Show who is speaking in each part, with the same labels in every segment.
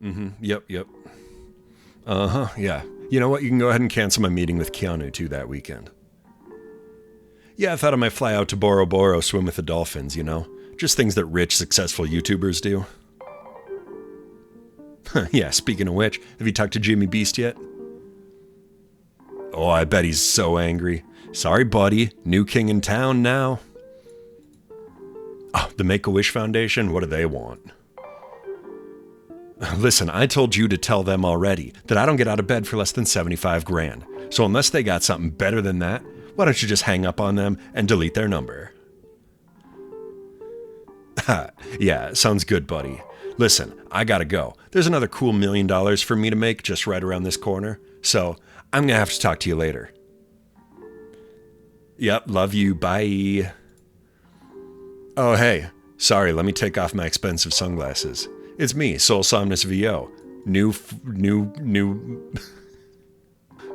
Speaker 1: Yep. Uh-huh, yeah. You know what? You can go ahead and cancel my meeting with Keanu, too, that weekend. Yeah, I thought I might fly out to Boro Boro, swim with the dolphins, you know? Just things that rich, successful YouTubers do. Yeah, speaking of which, have you talked to Jimmy Beast yet? Oh, I bet he's so angry. Sorry, buddy. New king in town now. Oh, the Make-A-Wish Foundation? What do they want? Listen, I told you to tell them already that I don't get out of bed for less than 75 grand. So unless they got something better than that, why don't you just hang up on them and delete their number? Yeah, sounds good, buddy. Listen, I gotta go. There's another cool $1 million for me to make just right around this corner. So I'm gonna have to talk to you later. Yep, love you. Bye. Oh, hey. Sorry, let me take off my expensive sunglasses. It's me, Soul Somnus VO. New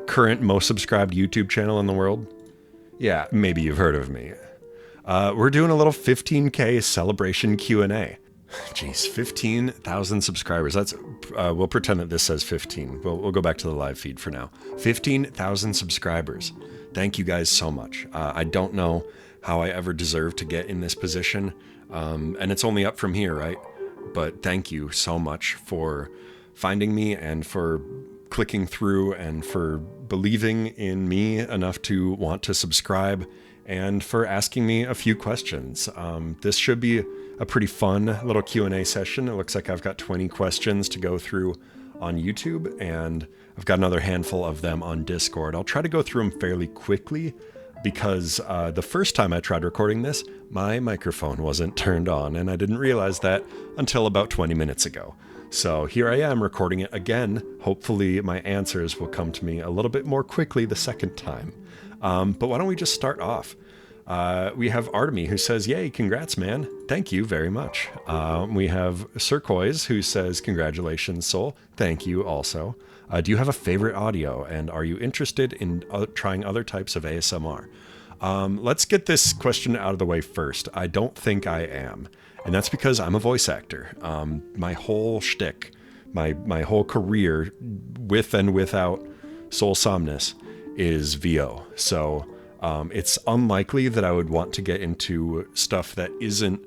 Speaker 1: current most subscribed YouTube channel in the world. Yeah, maybe you've heard of me. We're doing a little 15K celebration Q&A. Jeez, 15,000 subscribers. That's we'll pretend that this says 15. We'll go back to the live feed for now. 15,000 subscribers. Thank you guys so much. I don't know how I ever deserved to get in this position, and it's only up from here, right? But thank you so much for finding me and for clicking through and for believing in me enough to want to subscribe and for asking me a few questions. This should be a pretty fun little Q&A session. It looks like I've got 20 questions to go through on YouTube, and I've got another handful of them on Discord. I'll try to go through them fairly quickly because the first time I tried recording this, my microphone wasn't turned on, and I didn't realize that until about 20 minutes ago. So here I am recording it again. Hopefully my answers will come to me a little bit more quickly the second time. But why don't we just start off? We have Artemy who says, yay, congrats, man. Thank you very much. We have Circoise who says, congratulations, Soul. Thank you also. Do you have a favorite audio, and are you interested in trying other types of ASMR? Let's get this question out of the way first. I don't think I am. And that's because I'm a voice actor. My whole shtick, my whole career with and without Soul Somnus is VO. So it's unlikely that I would want to get into stuff that isn't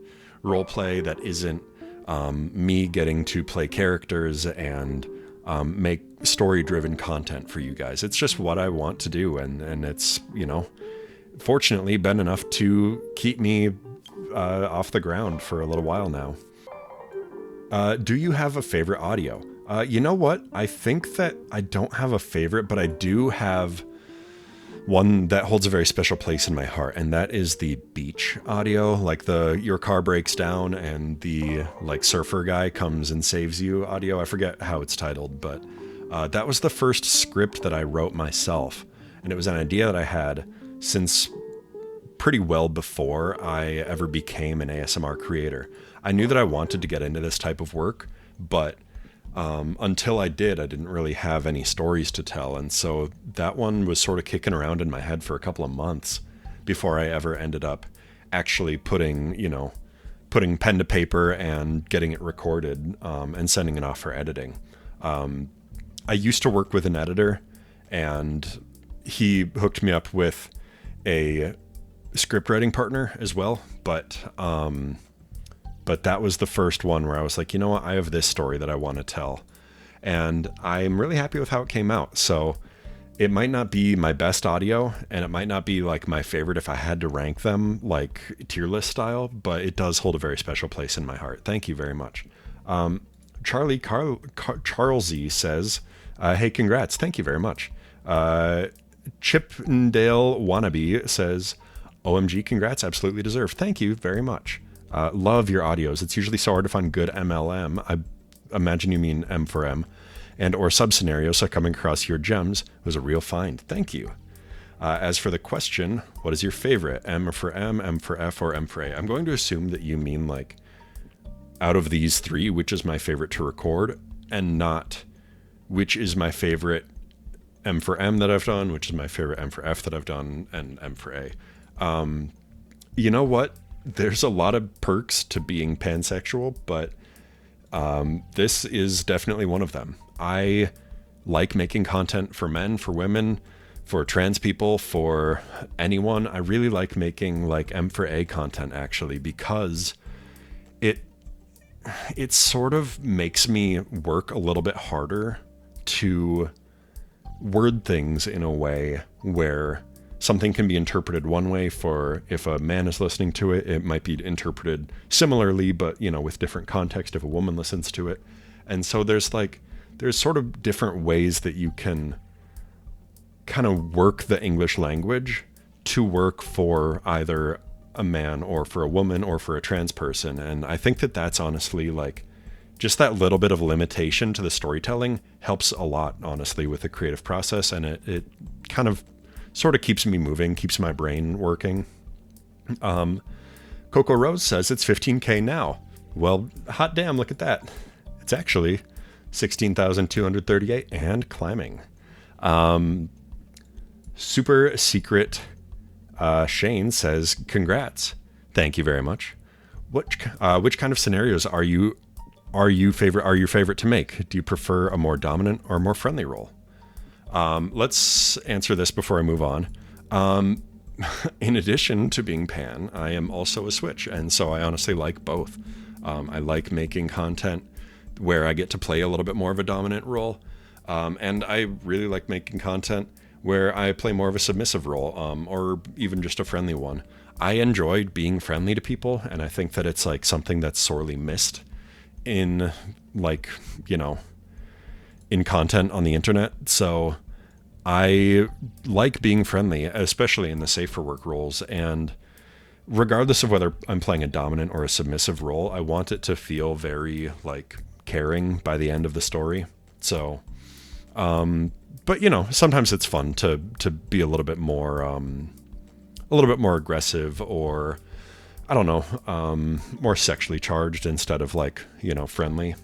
Speaker 1: roleplay, that isn't me getting to play characters and make story-driven content for you guys. It's just what I want to do, and it's, you know, fortunately been enough to keep me off the ground for a little while now. Do you have a favorite audio? You know what? I think that I don't have a favorite, but I do have one that holds a very special place in my heart, and that is the beach audio, like the your car breaks down and the like surfer guy comes and saves you audio. I forget how it's titled, but that was the first script that I wrote myself, and it was an idea that I had since pretty well before I ever became an ASMR creator. I knew that I wanted to get into this type of work, but until I did, I didn't really have any stories to tell. And so that one was sort of kicking around in my head for a couple of months before I ever ended up actually putting pen to paper and getting it recorded and sending it off for editing. I used to work with an editor, and he hooked me up with a script writing partner as well. But that was the first one where I was like, you know what, I have this story that I want to tell. And I'm really happy with how it came out. So it might not be my best audio, and it might not be like my favorite if I had to rank them like tier list style, but it does hold a very special place in my heart. Thank you very much. Charlesy says, hey, congrats. Thank you very much. Chippendale Wannabe says, OMG, congrats. Absolutely deserved. Thank you very much. Love your audios. It's usually so hard to find good MLM. I imagine you mean M for M, and or sub scenarios. So coming across your gems was a real find. Thank you. As for the question, what is your favorite? M for M, M for F, or M for A? I'm going to assume that you mean like out of these three, which is my favorite to record, and not which is my favorite M for M that I've done, which is my favorite M for F that I've done, and M for A. You know what? There's a lot of perks to being pansexual, but This is definitely one of them. I like making content for men, for women, for trans people, for anyone. I really like making like M for A content, actually, because it sort of makes me work a little bit harder to word things in a way where something can be interpreted one way. For if a man is listening to it, it might be interpreted similarly, but with different context if a woman listens to it. And so there's sort of different ways that you can kind of work the English language to work for either a man or for a woman or for a trans person. And I think that that's honestly like just that little bit of limitation to the storytelling helps a lot, honestly, with the creative process. And it kind of sort of keeps me moving, keeps my brain working. Coco Rose says it's 15K now. Well, hot damn, look at that. It's actually 16,238 and climbing. Super Secret Shane says, congrats. Thank you very much. Which kind of scenarios are your favorite to make? Do you prefer a more dominant or more friendly role? Let's answer this before I move on. In addition to being pan, I am also a switch, and so I honestly like both. I like making content where I get to play a little bit more of a dominant role, and I really like making content where I play more of a submissive role, or even just a friendly one. I enjoy being friendly to people, and I think that it's like something that's sorely missed in in content on the internet. So I like being friendly, especially in the safe for work roles. And regardless of whether I'm playing a dominant or a submissive role, I want it to feel very like caring by the end of the story. So, but sometimes it's fun to be a little bit more aggressive, or I don't know, more sexually charged instead of friendly.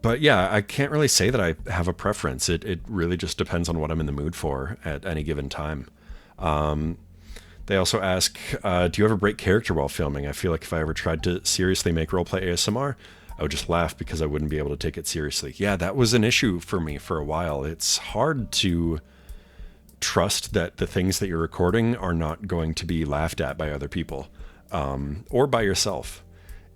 Speaker 1: But yeah, I can't really say that I have a preference. It really just depends on what I'm in the mood for at any given time. They also ask, do you ever break character while filming? I feel like if I ever tried to seriously make roleplay ASMR, I would just laugh because I wouldn't be able to take it seriously. Yeah, that was an issue for me for a while. It's hard to trust that the things that you're recording are not going to be laughed at by other people, or by yourself.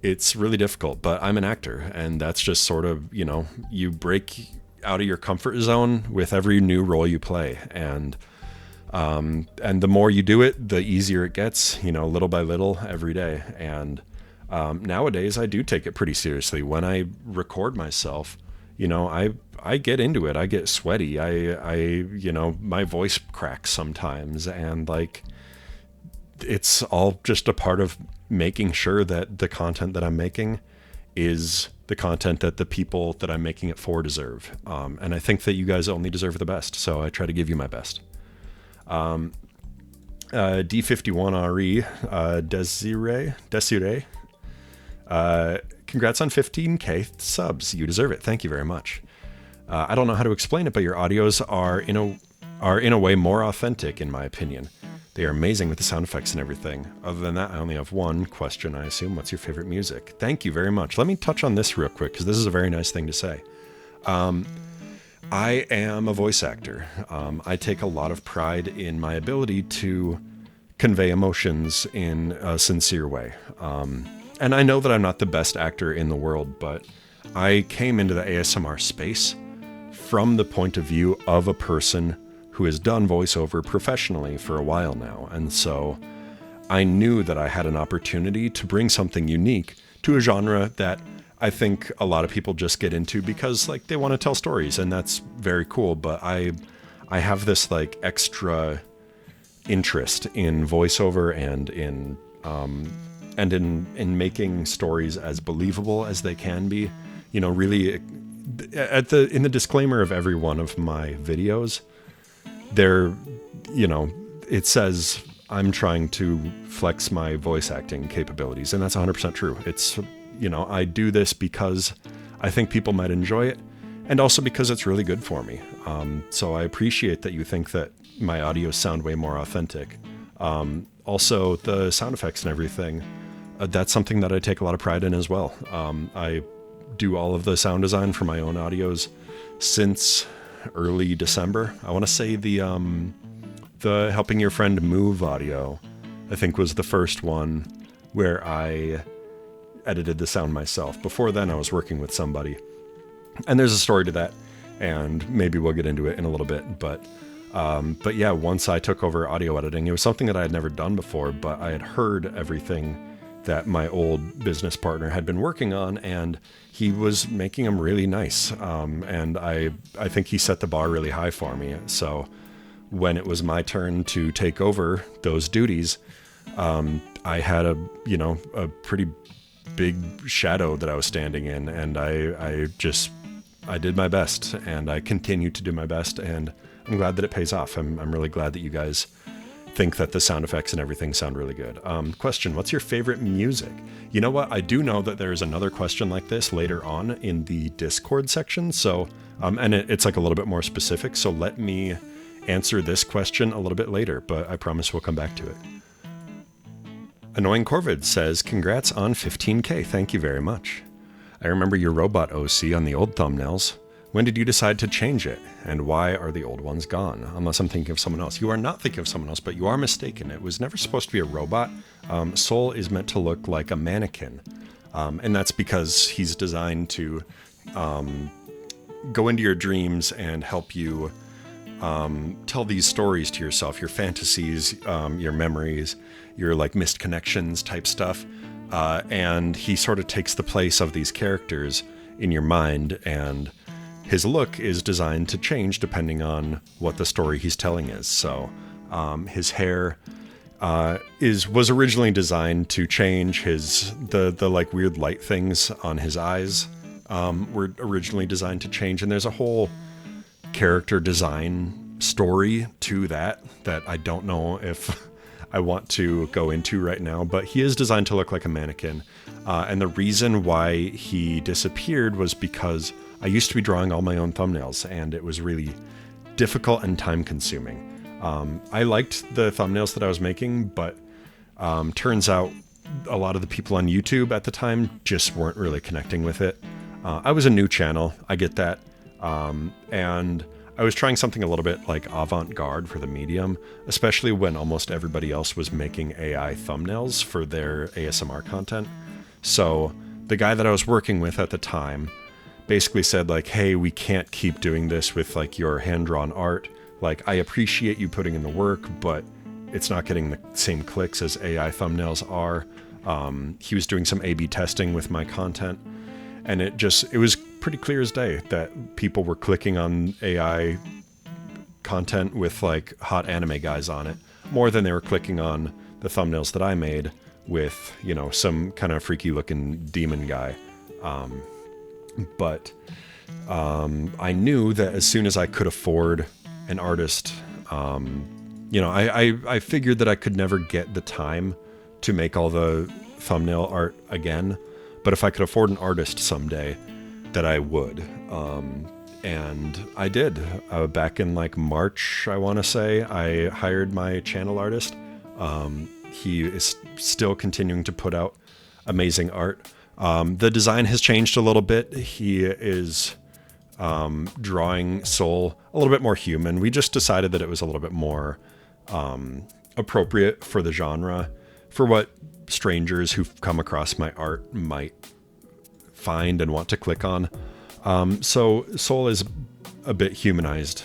Speaker 1: It's really difficult, but I'm an actor, and that's just sort of, you break out of your comfort zone with every new role you play. And the more you do it, the easier it gets, little by little every day. And nowadays I do take it pretty seriously. When I record myself, I get into it. I get sweaty. I my voice cracks sometimes, and it's all just a part of making sure that the content that I'm making is the content that the people that I'm making it for deserve. And I think that you guys only deserve the best, so I try to give you my best. D51RE, Desiree, congrats on 15K subs. You deserve it. Thank you very much. I don't know how to explain it, but your audios are in a way more authentic, in my opinion. They are amazing with the sound effects and everything. Other than that, I only have one question, I assume. What's your favorite music? Thank you very much. Let me touch on this real quick, because this is a very nice thing to say. I am a voice actor. I take a lot of pride in my ability to convey emotions in a sincere way. And I know that I'm not the best actor in the world, but I came into the ASMR space from the point of view of a person who has done voiceover professionally for a while now. And so I knew that I had an opportunity to bring something unique to a genre that I think a lot of people just get into because they want to tell stories, and that's very cool. But I have this extra interest in voiceover and in making stories as believable as they can be. Really in the disclaimer of every one of my videos, it says I'm trying to flex my voice acting capabilities, and that's 100% true. It's, I do this because I think people might enjoy it, and also because it's really good for me. So I appreciate that you think that my audios sound way more authentic. Also, the sound effects and everything that's something that I take a lot of pride in as well. I do all of the sound design for my own audios since early December. I want to say the Helping Your Friend Move audio, I think, was the first one where I edited the sound myself. Before then, I was working with somebody. And there's a story to that, and maybe we'll get into it in a little bit. But yeah, once I took over audio editing, it was something that I had never done before, but I had heard everything that my old business partner had been working on, and he was making them really nice. And I think he set the bar really high for me. So when it was my turn to take over those duties, I had a pretty big shadow that I was standing in, and I did my best, and I continue to do my best, and I'm glad that it pays off. I'm really glad that you guys think that the sound effects and everything sound really good. Question, what's your favorite music? You know what? I do know that there's another question like this later on in the Discord section. So, and it's like a little bit more specific. So let me answer this question a little bit later, but I promise we'll come back to it. Annoying Corvid says, congrats on 15K. Thank you very much. I remember your robot OC on the old thumbnails. When did you decide to change it? And why are the old ones gone? Unless I'm thinking of someone else. You are not thinking of someone else, but you are mistaken. It was never supposed to be a robot. Soul is meant to look like a mannequin. And that's because he's designed to go into your dreams and help you tell these stories to yourself, your fantasies, your memories, your like missed connections type stuff. And he sort of takes the place of these characters in your mind, and his look is designed to change depending on what the story he's telling is. So his hair was originally designed to change. The like weird light things on his eyes were originally designed to change, and there's a whole character design story to that I don't know if I want to go into right now, but he is designed to look like a mannequin. And the reason why he disappeared was because I used to be drawing all my own thumbnails, and it was really difficult and time consuming. I liked the thumbnails that I was making, but turns out a lot of the people on YouTube at the time just weren't really connecting with it. I was a new channel, I get that. And I was trying something a little bit like avant-garde for the medium, especially when almost everybody else was making AI thumbnails for their ASMR content. So the guy that I was working with at the time basically said like, hey, we can't keep doing this with like your hand-drawn art. Like, I appreciate you putting in the work, but it's not getting the same clicks as AI thumbnails are. He was doing some A/B testing with my content, and it was pretty clear as day that people were clicking on AI content with like hot anime guys on it more than they were clicking on the thumbnails that I made with, some kind of freaky looking demon guy. But I knew that as soon as I could afford an artist, I figured that I could never get the time to make all the thumbnail art again, but if I could afford an artist someday, that I would. And I did. Back in like March, I want to say, I hired my channel artist. He is still continuing to put out amazing art. The design has changed a little bit. He is drawing Soul a little bit more human. We just decided that it was a little bit more appropriate for the genre, for what strangers who've come across my art might find and want to click on. So Soul is a bit humanized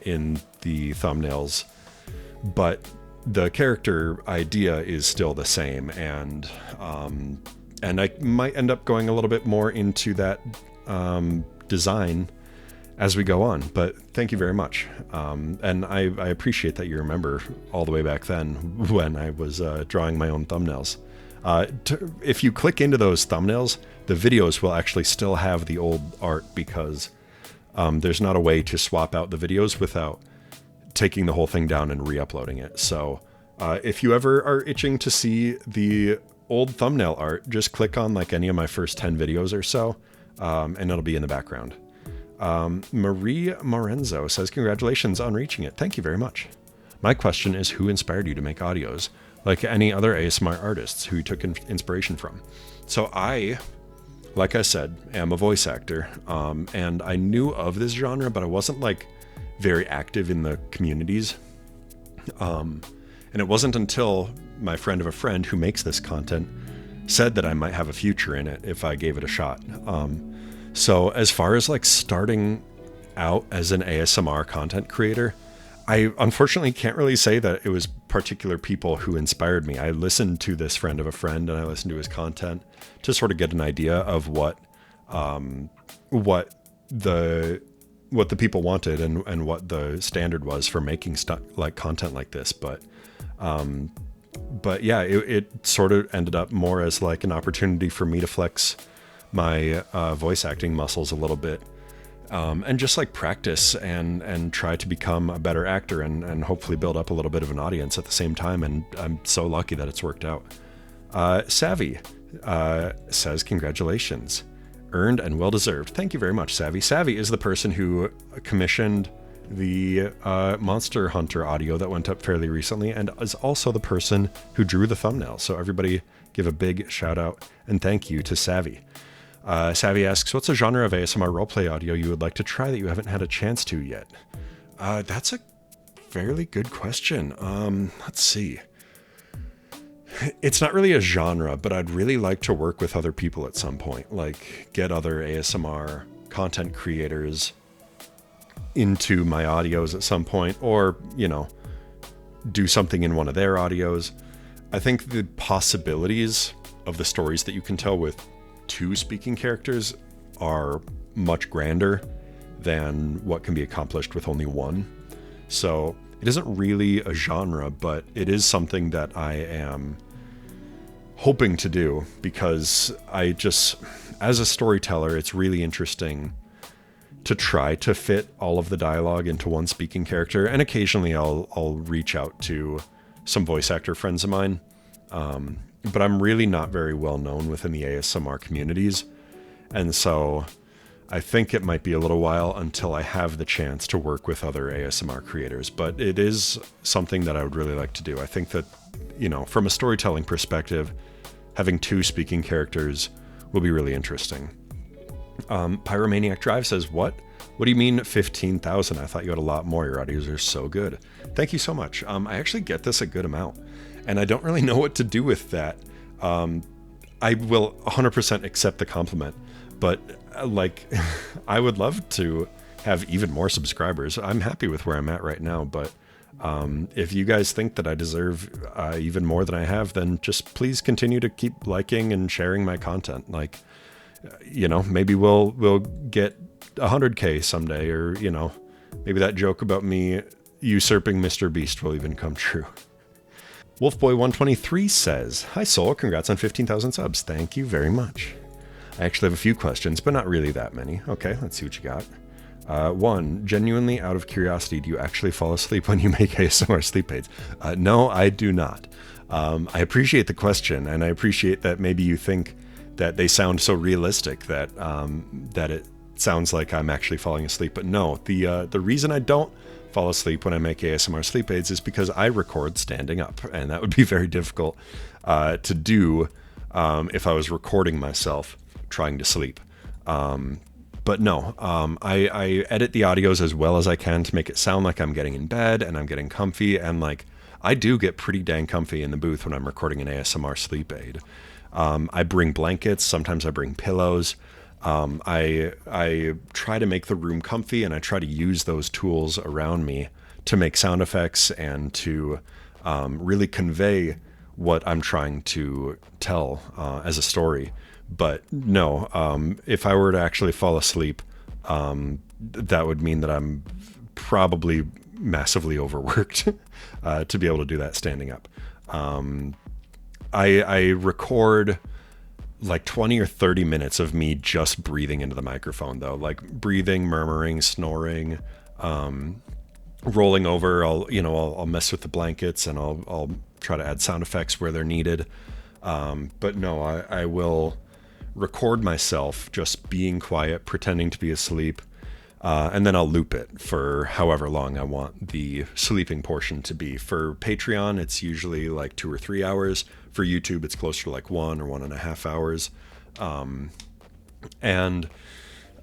Speaker 1: in the thumbnails, but the character idea is still the same, and I might end up going a little bit more into that design as we go on. But thank you very much, and I appreciate that you remember all the way back then when I was drawing my own thumbnails. If you click into those thumbnails, the videos will actually still have the old art, because there's not a way to swap out the videos without taking the whole thing down and re-uploading it. So if you ever are itching to see the old thumbnail art, just click on like any of my first 10 videos or so, and it'll be in the background. Marie Morenzo says, congratulations on reaching it. Thank you very much. My question is, who inspired you to make audios? like any other ASMR artists who he took inspiration from. So I, like I said, am a voice actor, and I knew of this genre, but I wasn't like very active in the communities. And it wasn't until my friend of a friend who makes this content said that I might have a future in it if I gave it a shot. So as far as like starting out as an ASMR content creator, I unfortunately can't really say that it was particular people who inspired me. I listened to this friend of a friend and I listened to his content to sort of get an idea of what the people wanted and what the standard was for making like content like this. But yeah, it sort of ended up more as like an opportunity for me to flex my voice acting muscles a little bit. And just like practice and try to become a better actor and hopefully build up a little bit of an audience at the same time. And I'm so lucky that it's worked out. Savvy says, congratulations. Earned and well-deserved. Thank you very much, Savvy. Savvy is the person who commissioned the Monster Hunter audio that went up fairly recently and is also the person who drew the thumbnail. So everybody give a big shout out and thank you to Savvy. Savvy asks, what's a genre of ASMR roleplay audio you would like to try that you haven't had a chance to yet? That's a fairly good question. Let's see. It's not really a genre, but I'd really like to work with other people at some point, like get other ASMR content creators into my audios at some point, or, you know, do something in one of their audios. I think the possibilities of the stories that you can tell with 2 speaking characters are much grander than what can be accomplished with only 1. So it isn't really a genre, but it is something that I am hoping to do because I just, as a storyteller, it's really interesting to try to fit all of the dialogue into one speaking character. And occasionally I'll reach out to some voice actor friends of mine. But I'm really not very well known within the ASMR communities. And so I think it might be a little while until I have the chance to work with other ASMR creators, but it is something that I would really like to do. I think that, you know, from a storytelling perspective, having 2 speaking characters will be really interesting. Pyromaniac Drive says, what do you mean 15,000? I thought you had a lot more. Your audios are so good. Thank you so much. I actually get this a good amount. And I don't really know what to do with that. I will 100% accept the compliment, but like, I would love to have even more subscribers. I'm happy with where I'm at right now, but if you guys think that I deserve even more than I have, then just please continue to keep liking and sharing my content. Like, you know, maybe we'll get 100K someday, or, you know, maybe that joke about me usurping Mr. Beast will even come true. Wolfboy123 says, hi Soul, congrats on 15,000 subs. Thank you very much. I actually have a few questions, but not really that many. Okay, let's see what you got. 1, genuinely out of curiosity, do you actually fall asleep when you make ASMR sleep aids? No, I do not. I appreciate the question, and I appreciate that maybe you think that they sound so realistic that that it sounds like I'm actually falling asleep. But no, the reason I don't fall asleep when I make ASMR sleep aids is because I record standing up, and that would be very difficult to do if I was recording myself trying to sleep. But no, I edit the audios as well as I can to make it sound like I'm getting in bed and I'm getting comfy, and like I do get pretty dang comfy in the booth when I'm recording an ASMR sleep aid. I bring blankets, sometimes I bring pillows. I try to make the room comfy, and I try to use those tools around me to make sound effects and to really convey what I'm trying to tell as a story. But no, if I were to actually fall asleep, that would mean that I'm probably massively overworked to be able to do that standing up. I record like 20 or 30 minutes of me just breathing into the microphone, though, like breathing, murmuring, snoring, rolling over. I'll mess with the blankets, and I'll try to add sound effects where they're needed. But no, I will record myself just being quiet, pretending to be asleep, And then I'll loop it for however long I want the sleeping portion to be. For Patreon, it's usually like 2 or 3 hours. For YouTube, it's closer to like 1 or 1.5 hours. And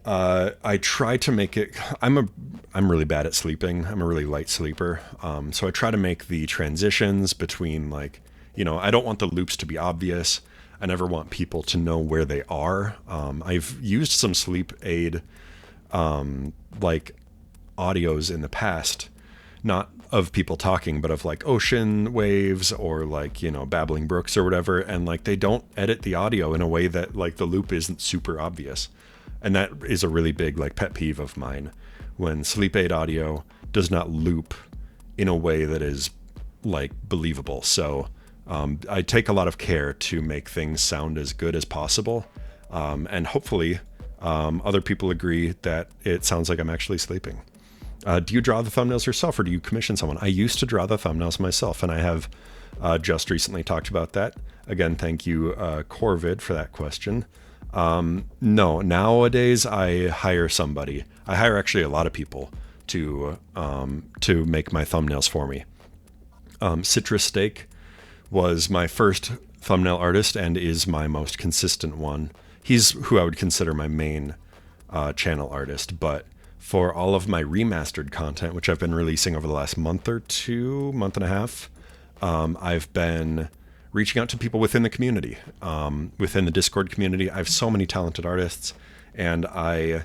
Speaker 1: I try to make it. I'm really bad at sleeping. I'm a really light sleeper. So I try to make the transitions between like, I don't want the loops to be obvious. I never want people to know where they are. I've used some sleep aid like audios in the past, not of people talking, but of like ocean waves or like, babbling brooks or whatever. And like, they don't edit the audio in a way that like the loop isn't super obvious. And that is a really big like pet peeve of mine, when sleep aid audio does not loop in a way that is like believable. So I take a lot of care to make things sound as good as possible. And hopefully other people agree that it sounds like I'm actually sleeping. Do you draw the thumbnails yourself, or do you commission someone? I used to draw the thumbnails myself, and I have just recently talked about that. Again, thank you, Corvid, for that question. No, nowadays I hire somebody. I hire actually a lot of people to make my thumbnails for me. Citrus Steak was my first thumbnail artist and is my most consistent one. He's who I would consider my main channel artist, but for all of my remastered content, which I've been releasing over the last month or two, month and a half, I've been reaching out to people within the community, within the Discord community. I have so many talented artists, and I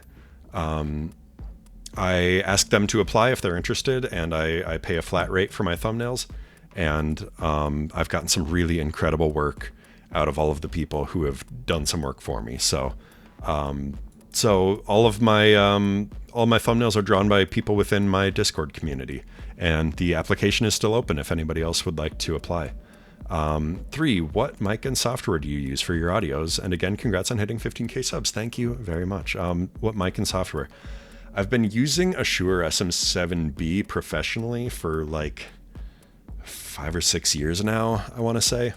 Speaker 1: ask them to apply if they're interested, and I pay a flat rate for my thumbnails. And I've gotten some really incredible work out of all of the people who have done some work for me. So all my thumbnails are drawn by people within my Discord community, and the application is still open if anybody else would like to apply. 3, what mic and software do you use for your audios? And again, congrats on hitting 15K subs. Thank you very much. What mic and software? I've been using a Shure SM7B professionally for like 5 or 6 years now, I want to say.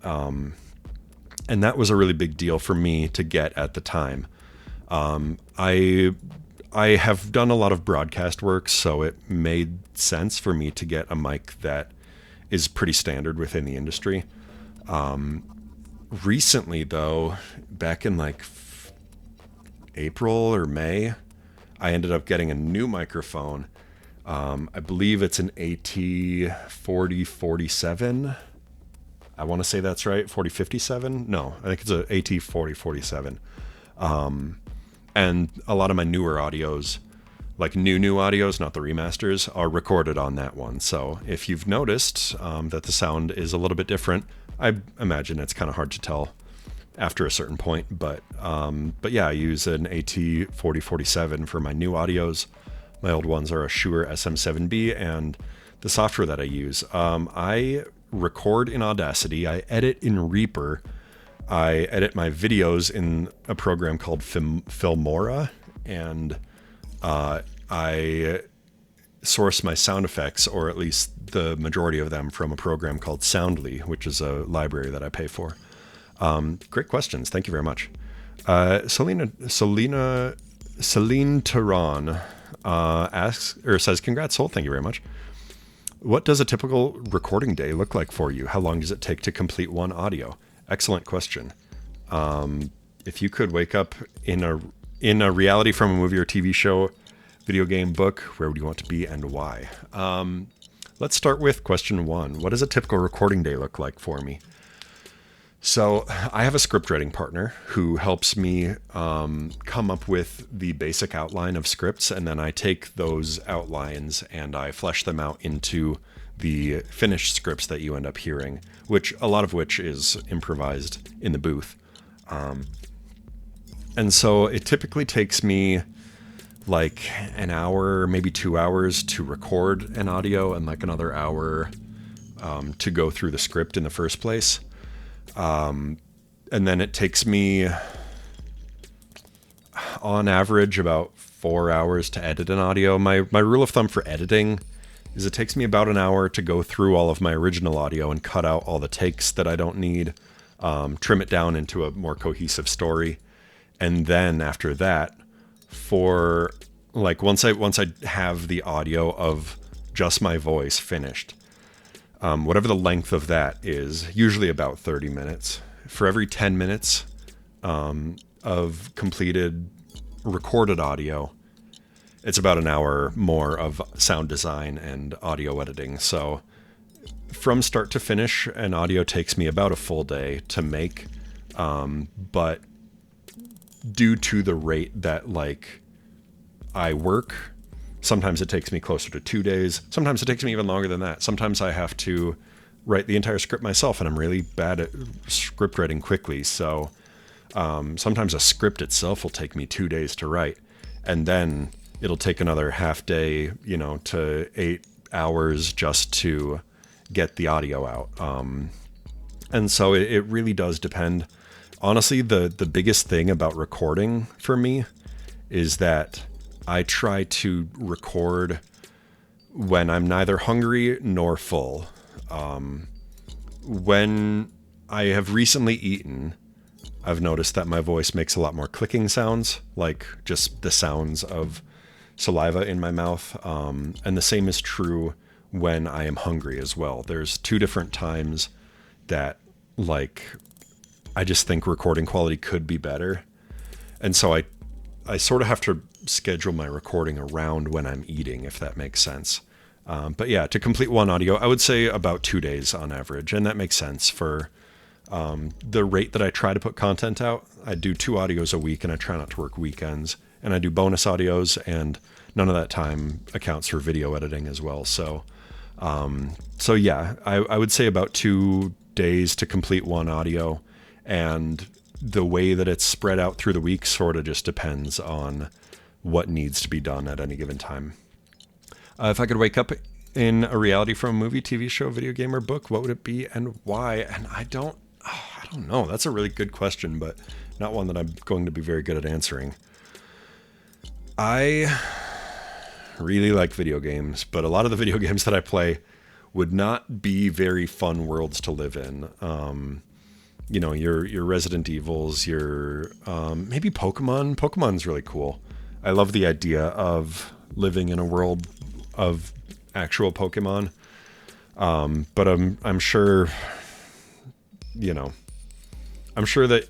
Speaker 1: And that was a really big deal for me to get at the time. I have done a lot of broadcast work, so it made sense for me to get a mic that is pretty standard within the industry. Recently, though, back in like April or May, I ended up getting a new microphone. I believe it's an AT4047. I want to say that's right. 4057? No, I think it's an AT4047. And a lot of my newer audios, like new audios, not the remasters, are recorded on that one. So if you've noticed that the sound is a little bit different, I imagine it's kind of hard to tell after a certain point. But yeah, I use an AT4047 for my new audios. My old ones are a Shure SM7B, and the software that I use, I record in Audacity, I edit in Reaper, I edit my videos in a program called Filmora, and I source my sound effects, or at least the majority of them, from a program called Soundly, which is a library that I pay for. Great questions. Thank you very much. Celine Tehran asks, or says, congrats, Soul. Thank you very much. What does a typical recording day look like for you? How long does it take to complete one audio? Excellent question. If you could wake up in a reality from a movie or TV show, video game, book, where would you want to be and why? Let's start with question 1. What does a typical recording day look like for me? So I have a script writing partner who helps me come up with the basic outline of scripts, and then I take those outlines and I flesh them out into the finished scripts that you end up hearing, which a lot of which is improvised in the booth. And so it typically takes me like an hour, maybe 2 hours to record an audio, and like another hour to go through the script in the first place. And then it takes me on average about 4 hours to edit an audio. My rule of thumb for editing is it takes me about an hour to go through all of my original audio and cut out all the takes that I don't need, trim it down into a more cohesive story. And then after that, for Like once I have the audio of just my voice finished, whatever the length of that is, usually about 30 minutes. For every 10 minutes of completed recorded audio, it's about an hour more of sound design and audio editing. So from start to finish, an audio takes me about a full day to make. But due to the rate that like I work, sometimes it takes me closer to 2 days. Sometimes it takes me even longer than that. Sometimes I have to write the entire script myself, and I'm really bad at script writing quickly. So sometimes a script itself will take me 2 days to write, and then it'll take another half day, to 8 hours just to get the audio out. And so it really does depend. Honestly, the biggest thing about recording for me is that I try to record when I'm neither hungry nor full. When I have recently eaten, I've noticed that my voice makes a lot more clicking sounds, like just the sounds of saliva in my mouth. And the same is true when I am hungry as well. There's 2 different times that like I just think recording quality could be better. And so I sort of have to schedule my recording around when I'm eating, if that makes sense. But yeah, to complete one audio, I would say about 2 days on average. And that makes sense for the rate that I try to put content out. I do 2 audios a week, and I try not to work weekends. And I do bonus audios, and none of that time accounts for video editing as well. So yeah, I would say about 2 days to complete one audio. And the way that it's spread out through the week sort of just depends on what needs to be done at any given time. If I could wake up in a reality from a movie, TV show, video game, or book, what would it be and why? And I don't know. That's a really good question, but not one that I'm going to be very good at answering. I really like video games, but a lot of the video games that I play would not be very fun worlds to live in. Your Resident Evils, your maybe Pokemon. Pokemon's really cool. I love the idea of living in a world of actual Pokemon. But I'm sure, I'm sure that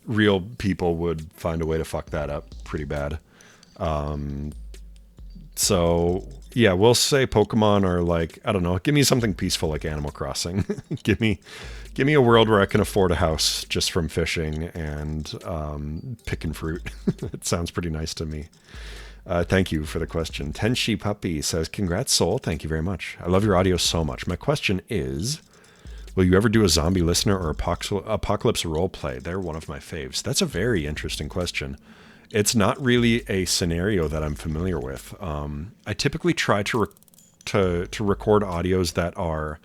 Speaker 1: real people would find a way to fuck that up pretty bad. So yeah, we'll say Pokemon, or like, I don't know, give me something peaceful like Animal Crossing. Give me a world where I can afford a house just from fishing and picking fruit. It sounds pretty nice to me. Thank you for the question. Tenshi Puppy says, congrats, Soul. Thank you very much. I love your audio so much. My question is, will you ever do a zombie listener or apocalypse role play? They're one of my faves. That's a very interesting question. It's not really a scenario that I'm familiar with. I typically try to record audios that are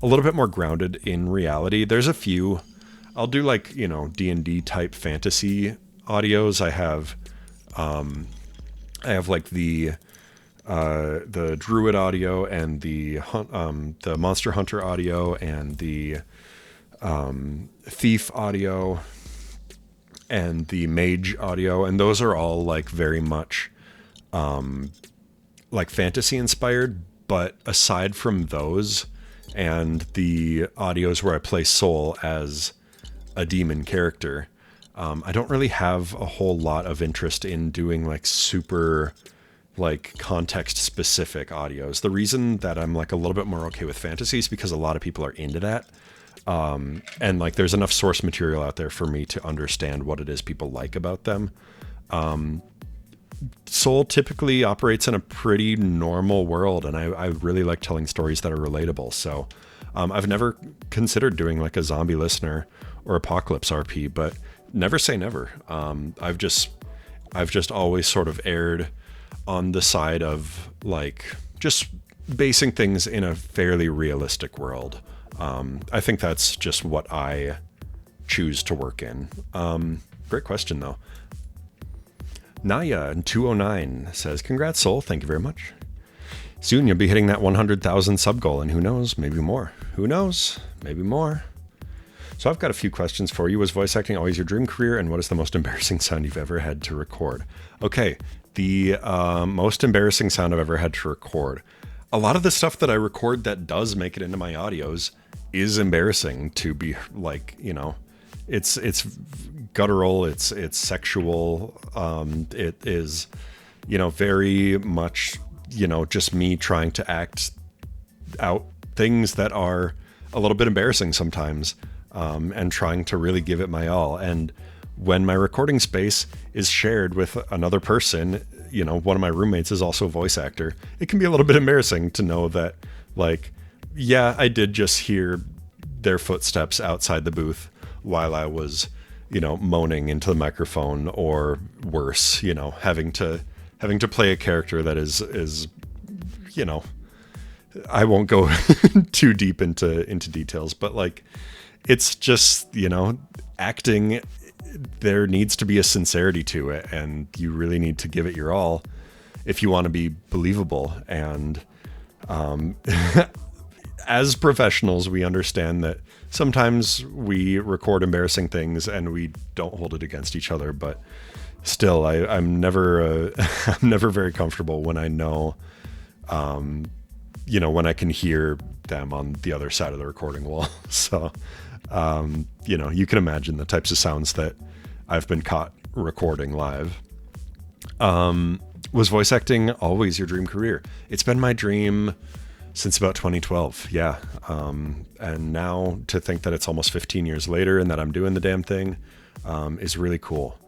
Speaker 1: a little bit more grounded in reality. There's a few. I'll do like, D&D type fantasy audios. I have like the Druid audio and the Monster Hunter audio and the Thief audio and the Mage audio, and those are all like very much like fantasy inspired. But aside from those and the audios where I play Soul as a demon character, I don't really have a whole lot of interest in doing like super like context specific audios. The reason that I'm like a little bit more okay with fantasy is because a lot of people are into that. And like there's enough source material out there for me to understand what it is people like about them. Soul typically operates in a pretty normal world, and I really like telling stories that are relatable. So I've never considered doing like a zombie listener or apocalypse RP, but never say never. I've just always sort of erred on the side of like just basing things in a fairly realistic world. I think that's just what I choose to work in. Great question though. Naya in 209 says, congrats, Soul. Thank you very much. Soon you'll be hitting that 100,000 sub goal, and who knows, maybe more. Who knows, maybe more. So I've got a few questions for you. Was voice acting always your dream career? And what is the most embarrassing sound you've ever had to record? Okay, the most embarrassing sound I've ever had to record. A lot of the stuff that I record that does make it into my audios is embarrassing to be like, you know, it's guttural, it's sexual, it is, you know, very much, you know, just me trying to act out things that are a little bit embarrassing sometimes, and trying to really give it my all. And when my recording space is shared with another person, you know, one of my roommates is also a voice actor, it can be a little bit embarrassing to know that, like, yeah, I did just hear their footsteps outside the booth while I was, you know, moaning into the microphone, or worse, you know, having to play a character that is, you know, I won't go too deep into details, but like, it's just, you know, acting, there needs to be a sincerity to it, and you really need to give it your all if you want to be believable. And as professionals, we understand that sometimes we record embarrassing things and we don't hold it against each other, but still, I'm never I'm never very comfortable when I know, you know, when I can hear them on the other side of the recording wall. So, you know, you can imagine the types of sounds that I've been caught recording live. Was voice acting always your dream career? It's been my dream since about 2012. Yeah. And now to think that it's almost 15 years later and that I'm doing the damn thing, is really cool.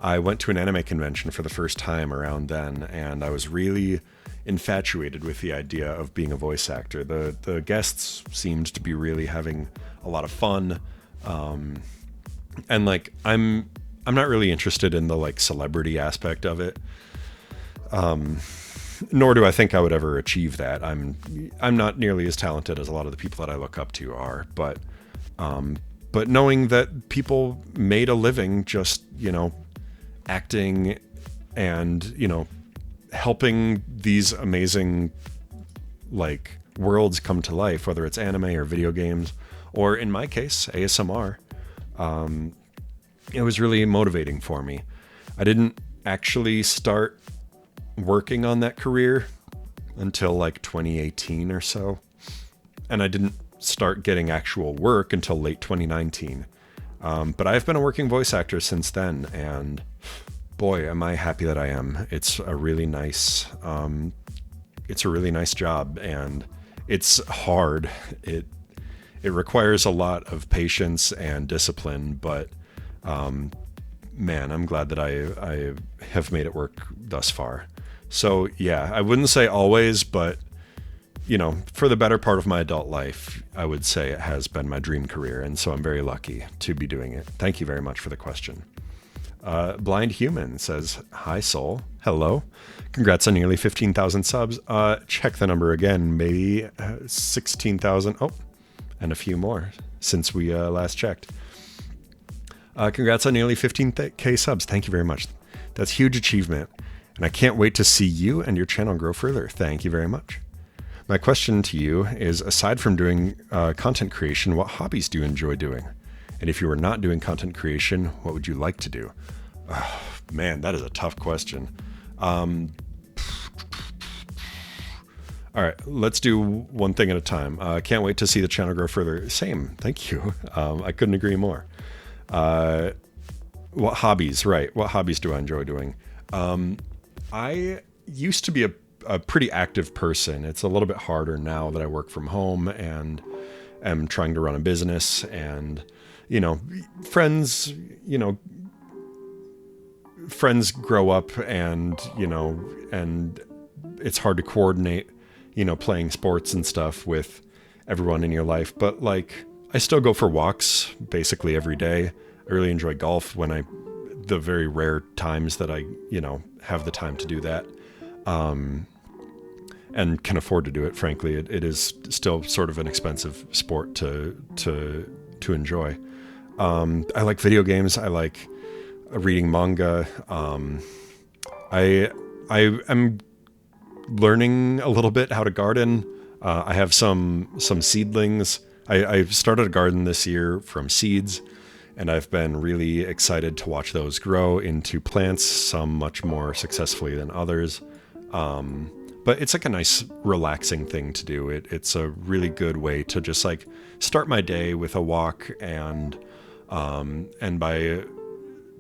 Speaker 1: I went to an anime convention for the first time around then, and I was really infatuated with the idea of being a voice actor. The guests seemed to be really having a lot of fun. And like, I'm not really interested in the like celebrity aspect of it. Nor do I think I would ever achieve that. I'm not nearly as talented as a lot of the people that I look up to are, but knowing that people made a living just, you know, acting and, you know, helping these amazing like worlds come to life, whether it's anime or video games, or in my case, ASMR, it was really motivating for me. I didn't actually start working on that career until like 2018 or so. And I didn't start getting actual work until late 2019. But I've been a working voice actor since then, and boy, am I happy that I am. It's a really nice job, and it's hard. It requires a lot of patience and discipline, but man, I'm glad that I have made it work thus far. So yeah, I wouldn't say always, but you know, for the better part of my adult life, I would say it has been my dream career, and so I'm very lucky to be doing it. Thank you very much for the question. Blind Human says, hi Soul, hello. Congrats on nearly 15,000 subs. Check the number again, maybe 16,000. Oh, and a few more since we last checked. Congrats on nearly 15K subs. Thank you very much. That's a huge achievement, and I can't wait to see you and your channel grow further. Thank you very much. My question to you is, aside from doing content creation, what hobbies do you enjoy doing? And if you were not doing content creation, what would you like to do? Oh, man, that is a tough question. All right, let's do one thing at a time. Can't wait to see the channel grow further. Same, thank you. I couldn't agree more. What hobbies, right? What hobbies do I enjoy doing? I used to be a pretty active person. It's a little bit harder now that I work from home and am trying to run a business, and, you know, friends grow up, and, you know, and it's hard to coordinate, you know, playing sports and stuff with everyone in your life. But like, I still go for walks basically every day. I really enjoy golf the very rare times that I, you know, have the time to do that. And can afford to do it. Frankly, it is still sort of an expensive sport to enjoy. I like video games. I like reading manga. I am learning a little bit how to garden. I have some seedlings I started a garden this year from seeds, and I've been really excited to watch those grow into plants, some much more successfully than others. But it's like a nice relaxing thing to do. It's a really good way to just like start my day with a walk, and by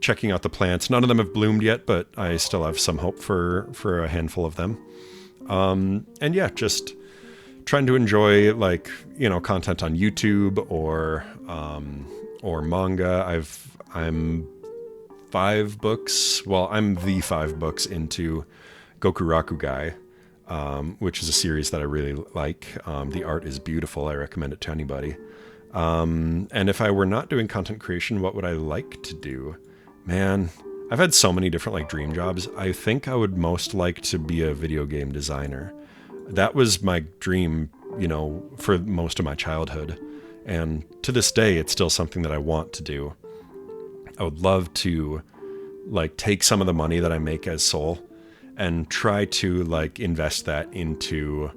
Speaker 1: checking out the plants. None of them have bloomed yet, but I still have some hope for a handful of them. And yeah, just trying to enjoy like, content on YouTube or manga. I'm 5 books. Well, I'm the 5 books into Gokuraku which is a series that I really like. The art is beautiful. I recommend it to anybody. And if I were not doing content creation, what would I like to do? Man, I've had so many different like dream jobs. I think I would most like to be a video game designer. That was my dream, for most of my childhood. And to this day, it's still something that I want to do. I would love to like take some of the money that I make as Soul and try to like invest that into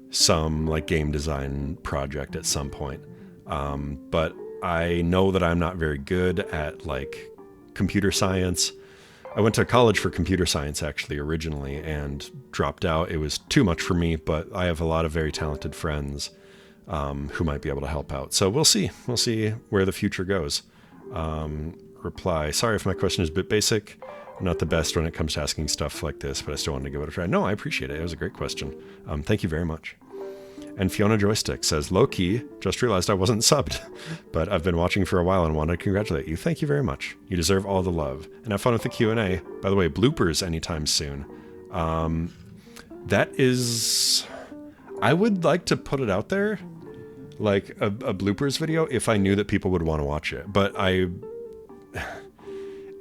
Speaker 1: some like game design project at some point. But I know that I'm not very good at like computer science. I went to college for computer science actually originally and dropped out. It was too much for me, but I have a lot of very talented friends who might be able to help out. So we'll see. We'll see where the future goes. Reply. Sorry if my question is a bit basic. I'm not the best when it comes to asking stuff like this, but I still wanted to give it a try. No, I appreciate it. It was a great question. Thank you very much. And Fiona Joystick says, low key, just realized I wasn't subbed, but I've been watching for a while and want to congratulate you. Thank you very much. You deserve all the love. And have fun with the Q&A. By the way, bloopers anytime soon. That is... I would like to put it out there, like a bloopers video, if I knew that people would want to watch it. But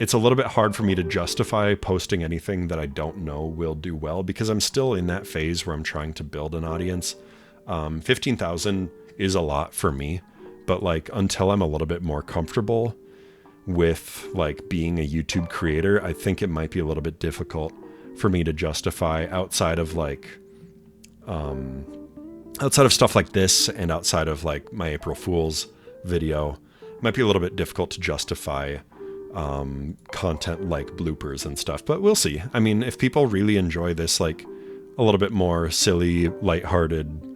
Speaker 1: it's a little bit hard for me to justify posting anything that I don't know will do well, because I'm still in that phase where I'm trying to build an audience. 15,000 is a lot for me, but like until I'm a little bit more comfortable with like being a YouTube creator, I think it might be a little bit difficult for me to justify outside of like outside of stuff like this and outside of like my April Fool's video. It might be a little bit difficult to justify content like bloopers and stuff, but we'll see. I mean, if people really enjoy this like a little bit more silly, lighthearted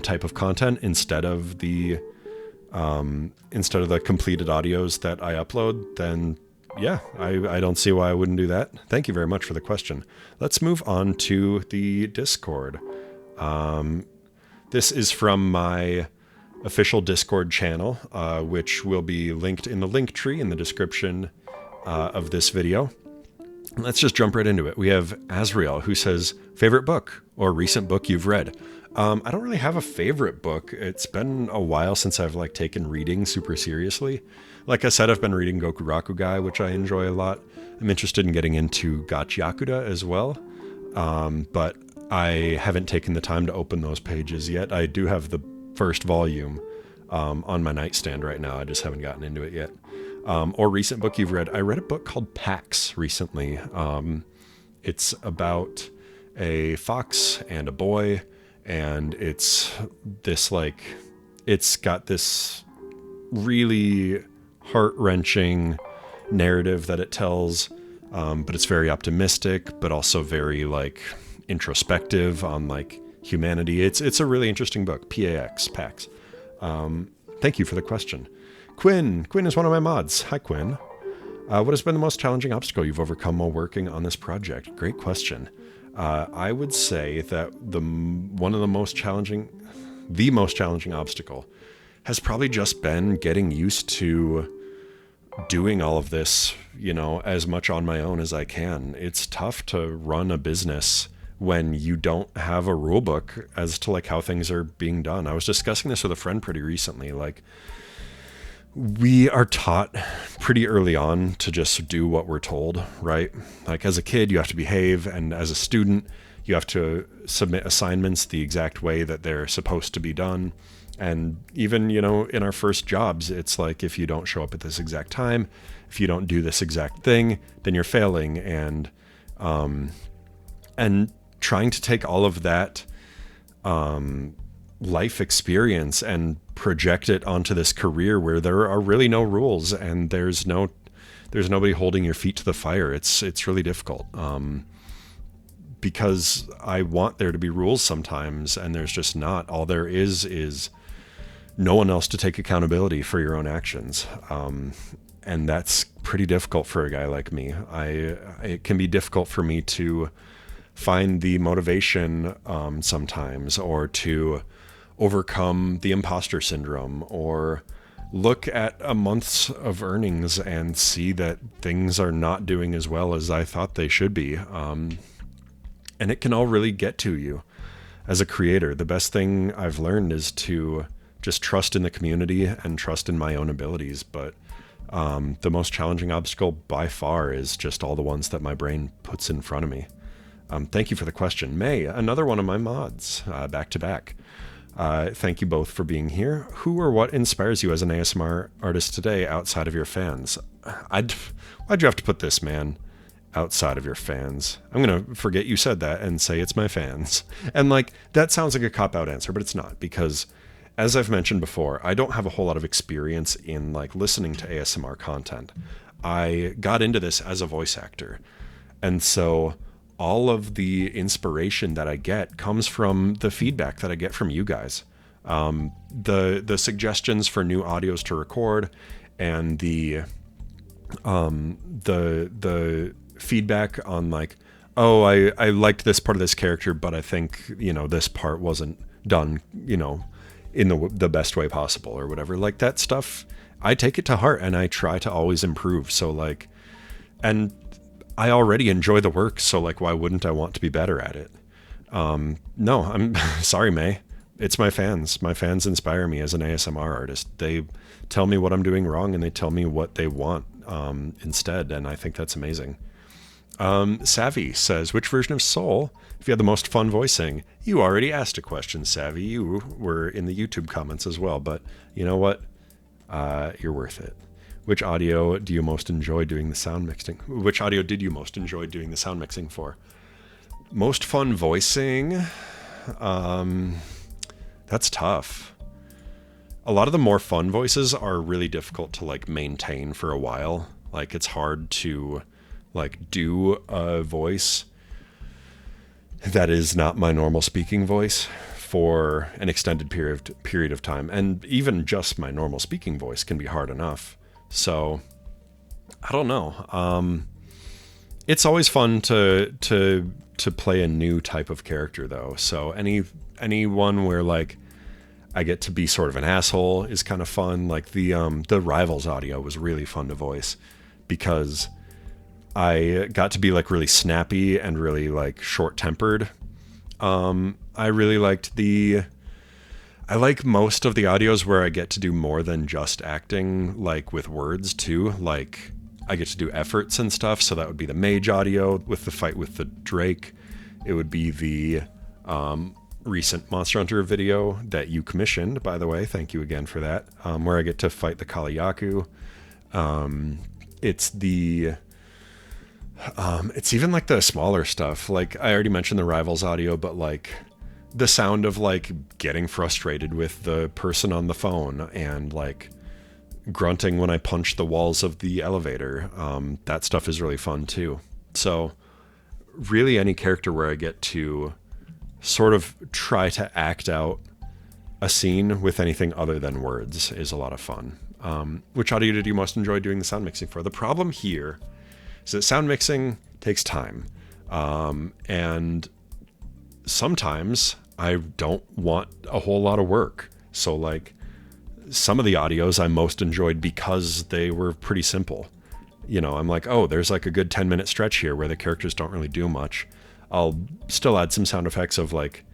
Speaker 1: type of content instead of the completed audios that I upload, then yeah, I don't see why I wouldn't do that. Thank you very much for the question. Let's move on to the Discord. This is from my official Discord channel, which will be linked in the link tree in the description of this video. Let's just jump right into it. We have Azriel, who says, favorite book or recent book you've read? I don't really have a favorite book. It's been a while since I've like taken reading super seriously. Like I said, I've been reading Gokuraku, which I enjoy a lot. I'm interested in getting into Gachiakuda as well. But I haven't taken the time to open those pages yet. I do have the first volume on my nightstand right now. I just haven't gotten into it yet. Or recent book you've read. I read a book called Pax recently. It's about a fox and a boy, and it's got this really heart-wrenching narrative that it tells, but it's very optimistic, but also very like introspective on like humanity. It's a really interesting book. Pax. Thank you for the question. Quinn is one of my mods. Hi, Quinn. What has been the most challenging obstacle you've overcome while working on this project? Great question. I would say that the most challenging obstacle has probably just been getting used to doing all of this, as much on my own as I can. It's tough to run a business when you don't have a rule book as to like how things are being done. I was discussing this with a friend pretty recently. Like, we are taught pretty early on to just do what we're told, right? Like as a kid, you have to behave, and as a student, you have to submit assignments the exact way that they're supposed to be done. And even, in our first jobs, it's like, if you don't show up at this exact time, if you don't do this exact thing, then you're failing. And trying to take all of that life experience and project it onto this career where there are really no rules and there's nobody holding your feet to the fire. It's really difficult. Because I want there to be rules sometimes, and there's just not. All there is no one else to take accountability for your own actions. And that's pretty difficult for a guy like me. It can be difficult for me to find the motivation sometimes, or to overcome the imposter syndrome, or look at a month's of earnings and see that things are not doing as well as I thought they should be. And it can all really get to you as a creator. The best thing I've learned is to just trust in the community and trust in my own abilities. But the most challenging obstacle by far is just all the ones that my brain puts in front of me. Thank you for the question. May, another one of my mods, back to back. Thank you both for being here. Who or what inspires you as an ASMR artist today outside of your fans? Why'd you have to put this, man? Outside of your fans. I'm going to forget you said that and say it's my fans. And like, that sounds like a cop-out answer, but it's not, because as I've mentioned before, I don't have a whole lot of experience in like listening to ASMR content. I got into this as a voice actor. And so all of the inspiration that I get comes from the feedback that I get from you guys. The suggestions for new audios to record, and the feedback on like, oh, I liked this part of this character, but I think, this part wasn't done, in the best way possible or whatever. Like, that stuff, I take it to heart and I try to always improve. So like, and I already enjoy the work. So like, why wouldn't I want to be better at it? No, I'm sorry, May. It's my fans. My fans inspire me as an ASMR artist. They tell me what I'm doing wrong and they tell me what they want instead. And I think that's amazing. Savvy says, which version of Soul, if you had the most fun voicing? You already asked a question, Savvy. You were in the YouTube comments as well, but you know what? You're worth it. Which audio do you most enjoy doing the sound mixing? Which audio did you most enjoy doing the sound mixing for? Most fun voicing? That's tough. A lot of the more fun voices are really difficult to like maintain for a while. Like, it's hard to like do a voice that is not my normal speaking voice for an extended period of time. And even just my normal speaking voice can be hard enough. So I don't know. It's always fun to play a new type of character though. So anyone where like I get to be sort of an asshole is kind of fun. Like the Rivals audio was really fun to voice because I got to be like really snappy and really like short-tempered. I really liked I like most of the audios where I get to do more than just acting, like with words too. Like I get to do efforts and stuff. So that would be the Mage audio with the fight with the Drake. It would be the recent Monster Hunter video that you commissioned, by the way. Thank you again for that. Where I get to fight the Kaliyaku. It's even like the smaller stuff. Like I already mentioned the Rivals audio, but like the sound of like getting frustrated with the person on the phone and like grunting when I punch the walls of the elevator. That stuff is really fun too. So really any character where I get to sort of try to act out a scene with anything other than words is a lot of fun. Which audio did you most enjoy doing the sound mixing for? The problem here is that sound mixing takes time. And sometimes I don't want a whole lot of work. So like some of the audios I most enjoyed because they were pretty simple. I'm like, oh, there's like a good 10-minute stretch here where the characters don't really do much. I'll still add some sound effects of like,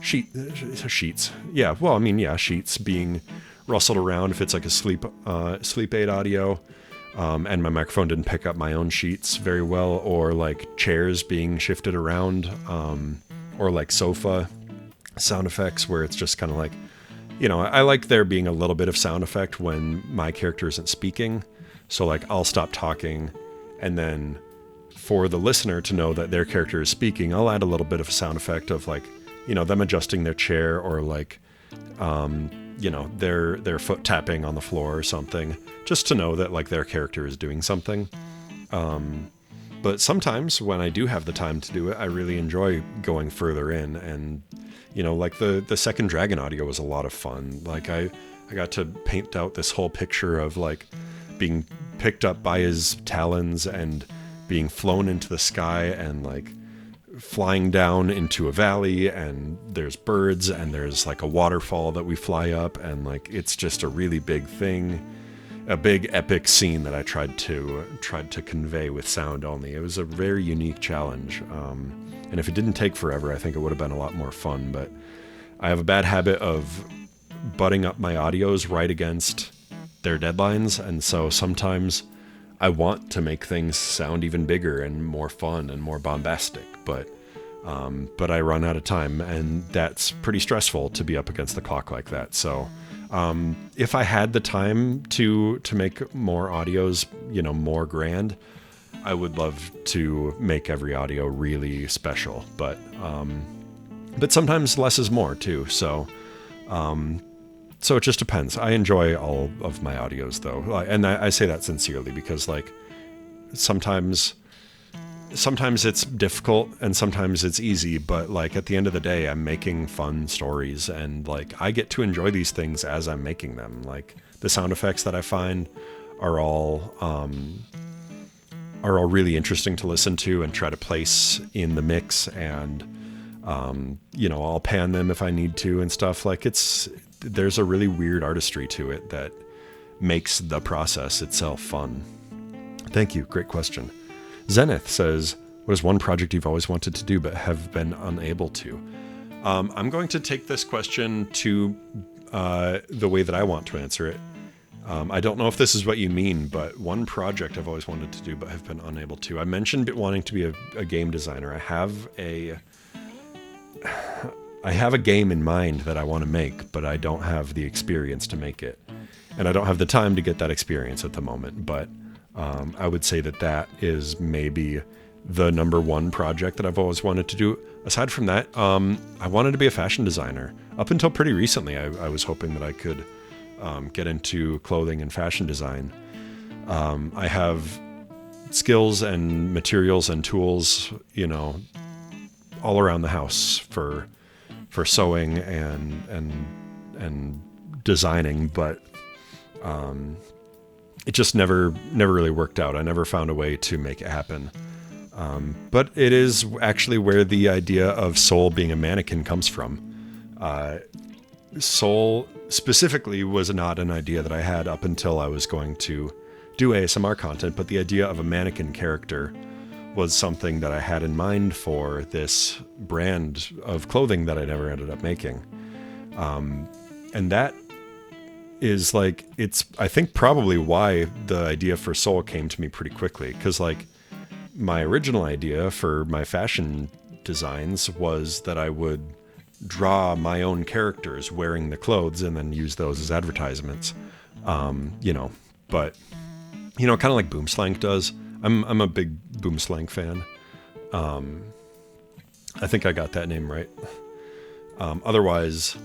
Speaker 1: sheets. Yeah, well, I mean, yeah, sheets being rustled around if it's like a sleep aid audio. And my microphone didn't pick up my own sheets very well, or like chairs being shifted around, or like sofa sound effects where it's just kind of like, I like there being a little bit of sound effect when my character isn't speaking. So like I'll stop talking, and then for the listener to know that their character is speaking, I'll add a little bit of a sound effect of like, them adjusting their chair, or like, their foot tapping on the floor or something, just to know that like their character is doing something. But sometimes when I do have the time to do it, I really enjoy going further in, and like the second dragon audio was a lot of fun. Like I got to paint out this whole picture of like being picked up by his talons and being flown into the sky and like flying down into a valley, and there's birds and there's like a waterfall that we fly up, and like it's just a really big thing, a big epic scene that I tried to convey with sound only. It was a very unique challenge, and if it didn't take forever, I think it would have been a lot more fun. But I have a bad habit of butting up my audios right against their deadlines, and so sometimes I want to make things sound even bigger and more fun and more bombastic, but I run out of time, and that's pretty stressful to be up against the clock like that. So if I had the time to make more audios, more grand, I would love to make every audio really special, but sometimes less is more too. So it just depends. I enjoy all of my audios though. And I say that sincerely because like sometimes it's difficult and sometimes it's easy, but like at the end of the day, I'm making fun stories, and like I get to enjoy these things as I'm making them. Like the sound effects that I find are all really interesting to listen to and try to place in the mix, and I'll pan them if I need to and stuff. Like there's a really weird artistry to it that makes the process itself fun. Thank you. Great question. Zenith says, what is one project you've always wanted to do but have been unable to? I'm going to take this question to the way that I want to answer it. I don't know if this is what you mean, but one project I've always wanted to do but have been unable to. I mentioned wanting to be a game designer. I have a game in mind that I want to make, but I don't have the experience to make it. And I don't have the time to get that experience at the moment. But I would say that is maybe the number one project that I've always wanted to do. Aside from that, I wanted to be a fashion designer. Up until pretty recently, I was hoping that I could get into clothing and fashion design. I have skills and materials and tools, all around the house for sewing and designing, but it just never really worked out. I never found a way to make it happen. But it is actually where the idea of Soul being a mannequin comes from. Soul specifically was not an idea that I had up until I was going to do ASMR content, but the idea of a mannequin character was something that I had in mind for this brand of clothing that I never ended up making. And that is like, I think probably why the idea for Soul came to me pretty quickly. Cause like my original idea for my fashion designs was that I would draw my own characters wearing the clothes and then use those as advertisements. But kind of like Boomslank does. I'm a big Boomslank fan. I think I got that name right. Otherwise,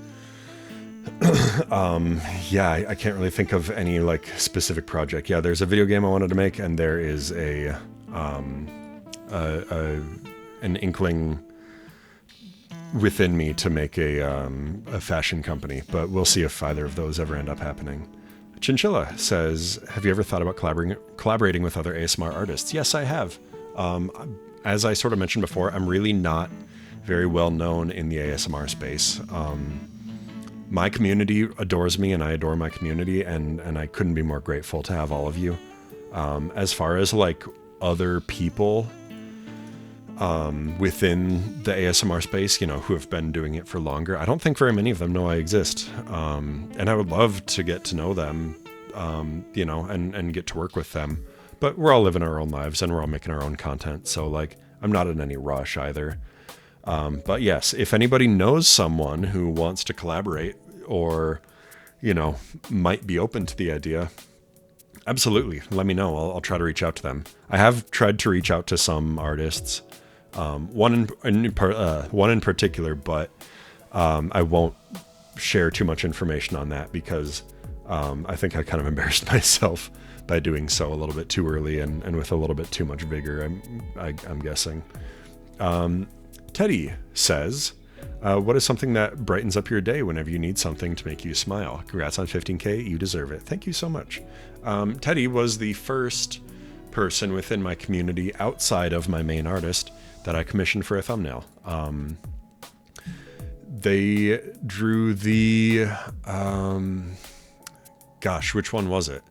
Speaker 1: I can't really think of any like specific project. Yeah, there's a video game I wanted to make, and there is an inkling within me to make a fashion company, but we'll see if either of those ever end up happening. Chinchilla says, have you ever thought about collaborating with other ASMR artists? Yes, I have. As I sort of mentioned before, I'm really not very well known in the ASMR space. My community adores me and I adore my community, and I couldn't be more grateful to have all of you. As far as like other people within the ASMR space, who have been doing it for longer, I don't think very many of them know I exist. And I would love to get to know them, and get to work with them. But we're all living our own lives and we're all making our own content. So like, I'm not in any rush either. But yes, if anybody knows someone who wants to collaborate or, might be open to the idea, absolutely. Let me know. I'll try to reach out to them. I have tried to reach out to some artists, one in particular, but I won't share too much information on that because I think I kind of embarrassed myself by doing so a little bit too early and with a little bit too much vigor, I'm guessing. Teddy says, what is something that brightens up your day whenever you need something to make you smile? Congrats on 15K. You deserve it. Thank you so much. Teddy was the first person within my community outside of my main artist that I commissioned for a thumbnail. They drew the, which one was it?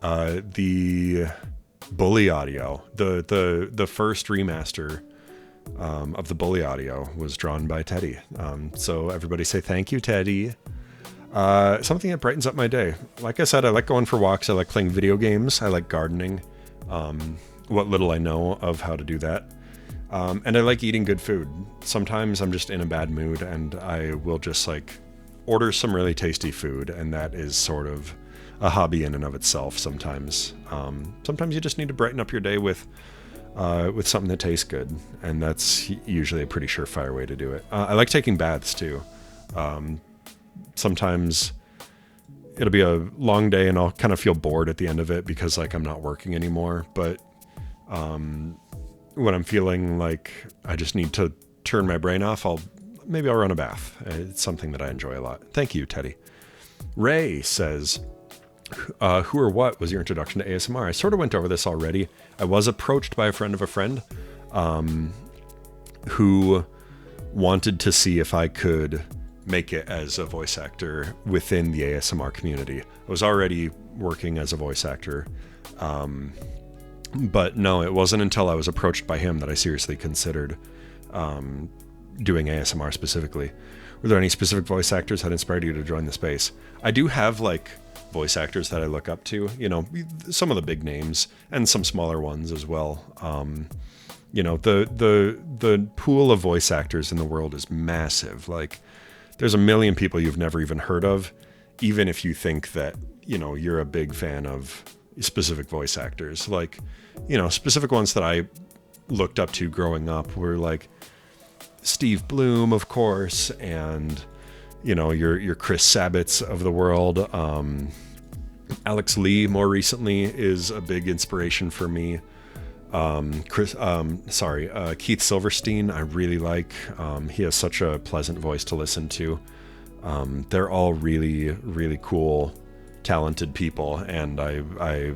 Speaker 1: The Bully audio, the first remaster of the Bully audio was drawn by Teddy. So everybody say thank you, Teddy. Something that brightens up my day. Like I said, I like going for walks. I like playing video games. I like gardening. What little I know of how to do that. And I like eating good food. Sometimes I'm just in a bad mood and I will just like order some really tasty food. And that is sort of a hobby in and of itself sometimes. Sometimes you just need to brighten up your day with something that tastes good. And that's usually a pretty surefire way to do it. I like taking baths too. Sometimes it'll be a long day and I'll kind of feel bored at the end of it because like I'm not working anymore. But when I'm feeling like I just need to turn my brain off, I'll run a bath. It's something that I enjoy a lot. Thank you, Teddy. Ray says, who or what was your introduction to ASMR? I sort of went over this already. I was approached by a friend of a friend who wanted to see if I could make it as a voice actor within the ASMR community. I was already working as a voice actor. But no, it wasn't until I was approached by him that I seriously considered doing ASMR specifically. Were there any specific voice actors that inspired you to join the space? I do have like voice actors that I look up to, you know, some of the big names and some smaller ones as well. You know, the pool of voice actors in the world is massive. Like there's a million people you've never even heard of, even if you think that, you know, you're a big fan of specific voice actors. Like, you know, specific ones that I looked up to growing up were like Steve Bloom, of course, and you know, your Chris Sabat's of the world. Alex Lee, more recently, is a big inspiration for me. Keith Silverstein, I really like. He has such a pleasant voice to listen to. They're all really, really cool, talented people, and I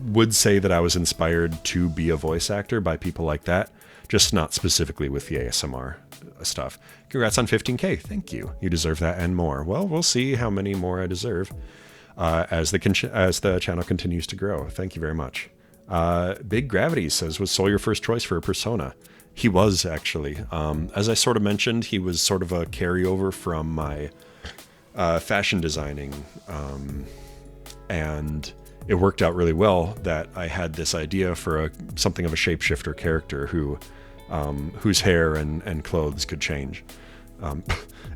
Speaker 1: would say that I was inspired to be a voice actor by people like that, just not specifically with the ASMR stuff. Congrats on 15K. Thank you. You deserve that and more. Well, we'll see how many more I deserve as the channel continues to grow. Thank you very much. Big Gravity says, was Soul your first choice for a persona? He was, actually. As I sort of mentioned, he was sort of a carryover from my fashion designing, and it worked out really well that I had this idea for something of a shapeshifter character whose hair and clothes could change.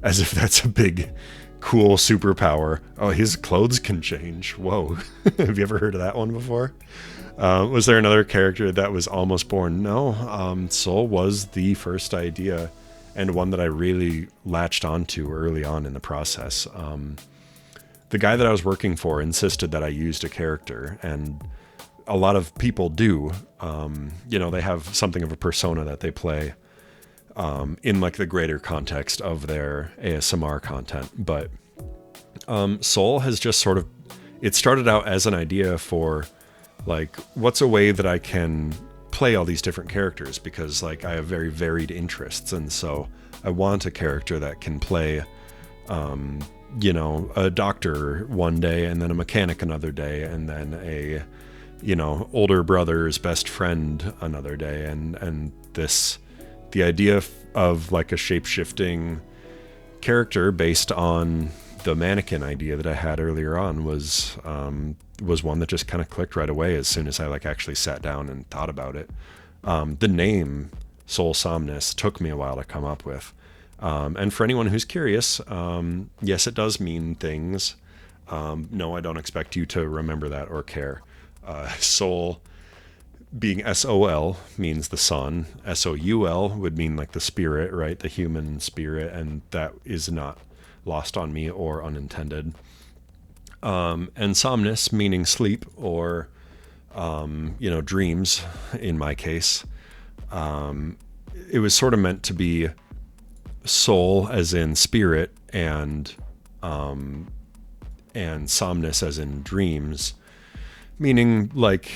Speaker 1: As if that's a big, cool superpower. Oh, his clothes can change. Whoa. Have you ever heard of that one before? Was there another character that was almost born? No. Soul was the first idea and one that I really latched onto early on in the process. The guy that I was working for insisted that I used a character, and a lot of people do. You know, they have something of a persona that they play in like the greater context of their ASMR content. But Soul has just sort of, it started out as an idea for like, what's a way that I can play all these different characters, because like I have very varied interests, and so I want a character that can play you know, a doctor one day and then a mechanic another day and then a, you know, older brother's best friend another day, and the idea of like a shape-shifting character based on the mannequin idea that I had earlier on was one that just kind of clicked right away as soon as I like actually sat down and thought about it. The name Soul Somnus took me a while to come up with. And for anyone who's curious, yes, it does mean things. No, I don't expect you to remember that or care. Soul being S-O-L means the sun. S-O-U-L would mean like the spirit, right? The human spirit. And that is not lost on me or unintended. And somnus, meaning sleep or, dreams in my case. It was sort of meant to be soul as in spirit and somnus as in dreams, meaning like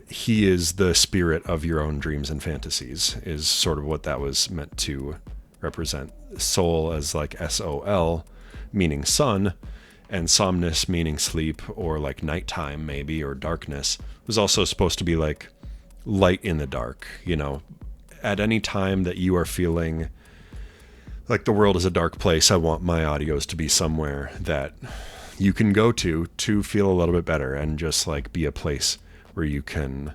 Speaker 1: he is the spirit of your own dreams and fantasies is sort of what that was meant to represent. Soul as like SOL, meaning sun, and somnus meaning sleep or like nighttime maybe, or darkness, was also supposed to be like light in the dark, at any time that you are feeling like the world is a dark place. I want my audios to be somewhere that you can go to feel a little bit better and just like be a place where you can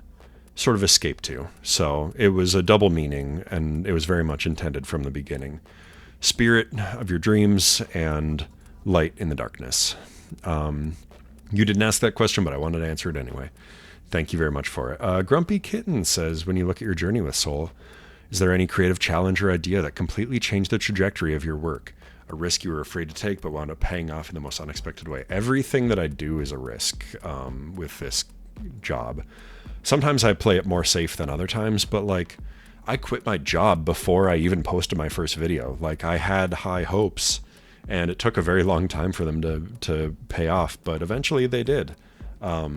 Speaker 1: sort of escape to. So it was a double meaning, and it was very much intended from the beginning. Spirit of your dreams and light in the darkness. You didn't ask that question, but I wanted to answer it anyway. Thank you very much for it. Grumpy Kitten says, when you look at your journey with Soul, is there any creative challenge or idea that completely changed the trajectory of your work? A risk you were afraid to take but wound up paying off in the most unexpected way? Everything that I do is a risk with this job. Sometimes I play it more safe than other times, but like I quit my job before I even posted my first video. Like I had high hopes, and it took a very long time for them to pay off, but eventually they did. I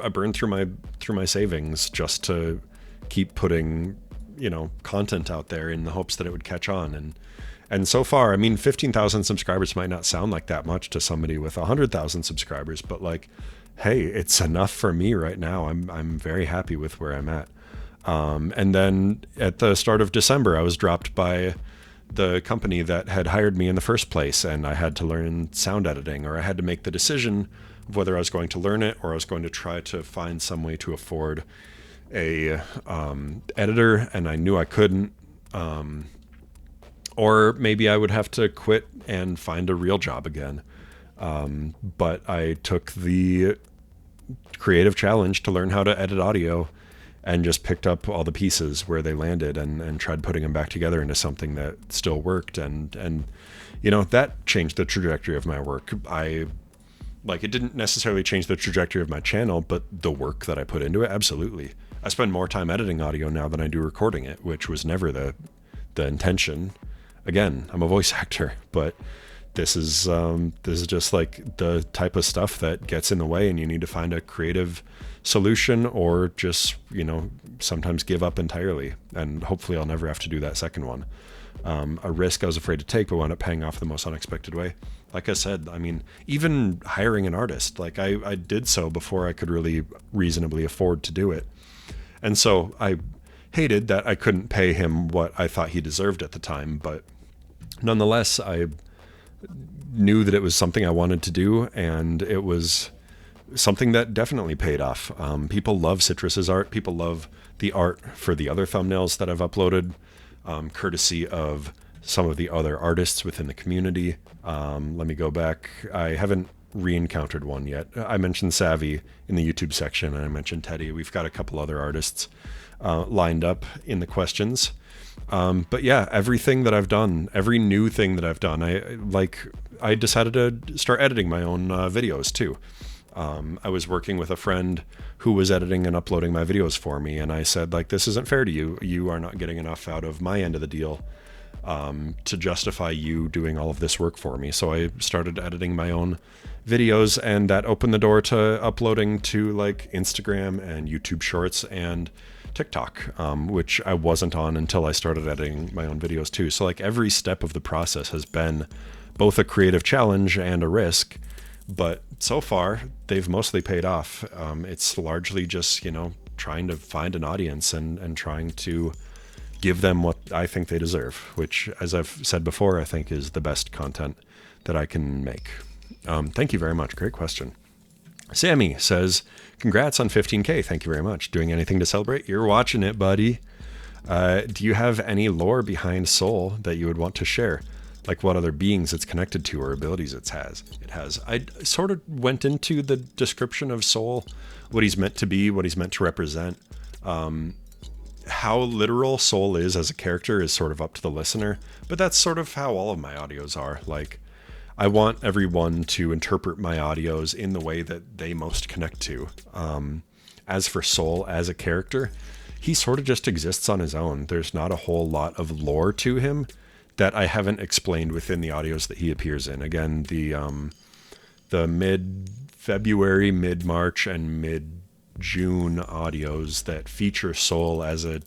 Speaker 1: burned through my savings just to keep putting content out there in the hopes that it would catch on. And so far, 15,000 subscribers might not sound like that much to somebody with 100,000 subscribers, but like, hey, it's enough for me right now. I'm very happy with where I'm at. And then at the start of December, I was dropped by the company that had hired me in the first place, and I had to learn sound editing, or I had to make the decision of whether I was going to learn it or I was going to try to find some way to afford a editor, and I knew I couldn't. Or maybe I would have to quit and find a real job again. But I took the creative challenge to learn how to edit audio and just picked up all the pieces where they landed and tried putting them back together into something that still worked. And that changed the trajectory of my work. It didn't necessarily change the trajectory of my channel, but the work that I put into it, absolutely. I spend more time editing audio now than I do recording it, which was never the intention. Again, I'm a voice actor, but this is just like the type of stuff that gets in the way, and you need to find a creative solution, or just, sometimes give up entirely. And hopefully I'll never have to do that second one. A risk I was afraid to take, but wound up paying off the most unexpected way. Like I said, even hiring an artist, like I did so before I could really reasonably afford to do it. And so I hated that I couldn't pay him what I thought he deserved at the time, but nonetheless, I knew that it was something I wanted to do, and it was something that definitely paid off. People love Citrus's art. People love the art for the other thumbnails that I've uploaded, courtesy of some of the other artists within the community. Let me go back. I haven't re-encountered one yet. I mentioned Savvy in the YouTube section, and I mentioned Teddy. We've got a couple other artists lined up in the questions. But yeah, everything that I've done, every new thing that I've done, I decided to start editing my own videos too. I was working with a friend who was editing and uploading my videos for me, and I said, this isn't fair to you. You are not getting enough out of my end of the deal to justify you doing all of this work for me. So I started editing my own videos, and that opened the door to uploading to Instagram and YouTube Shorts and TikTok, which I wasn't on until I started editing my own videos too. So every step of the process has been both a creative challenge and a risk, but so far they've mostly paid off. It's largely just, trying to find an audience and trying to give them what I think they deserve, which, as I've said before, I think is the best content that I can make. Thank you very much. Great question. Sammy says, congrats on 15K. Thank you very much. Doing anything to celebrate? You're watching it, buddy. Do you have any lore behind Soul that you would want to share? Like what other beings it's connected to or abilities it has? I sort of went into the description of Soul, what he's meant to be, what he's meant to represent. how literal Soul is as a character is sort of up to the listener, but that's sort of how all of my audios are. Like, I want everyone to interpret my audios in the way that they most connect to. As for Soul as a character, he sort of just exists on his own. There's not a whole lot of lore to him that I haven't explained within the audios that he appears in. Again, the mid-February, mid-March, and mid-June audios that feature Soul as a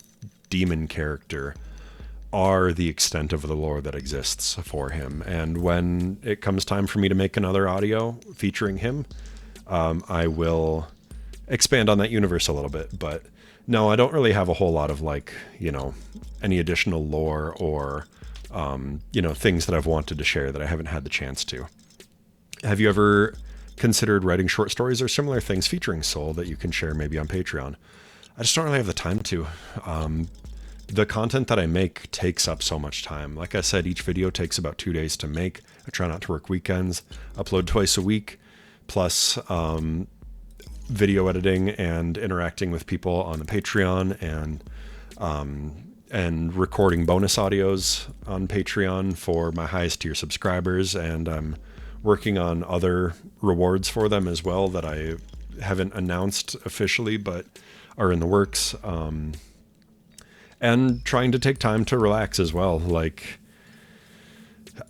Speaker 1: demon character are the extent of the lore that exists for him. And when it comes time for me to make another audio featuring him, I will expand on that universe a little bit. But no, I don't really have a whole lot of any additional lore or things that I've wanted to share that I haven't had the chance to. Have you ever considered writing short stories or similar things featuring Soul that you can share maybe on Patreon? I just don't really have the time to. The content that I make takes up so much time. Like I said, each video takes about 2 days to make. I try not to work weekends, upload twice a week, plus video editing and interacting with people on the Patreon and recording bonus audios on Patreon for my highest tier subscribers. And I'm working on other rewards for them as well that I haven't announced officially, but are in the works. And trying to take time to relax as well. Like,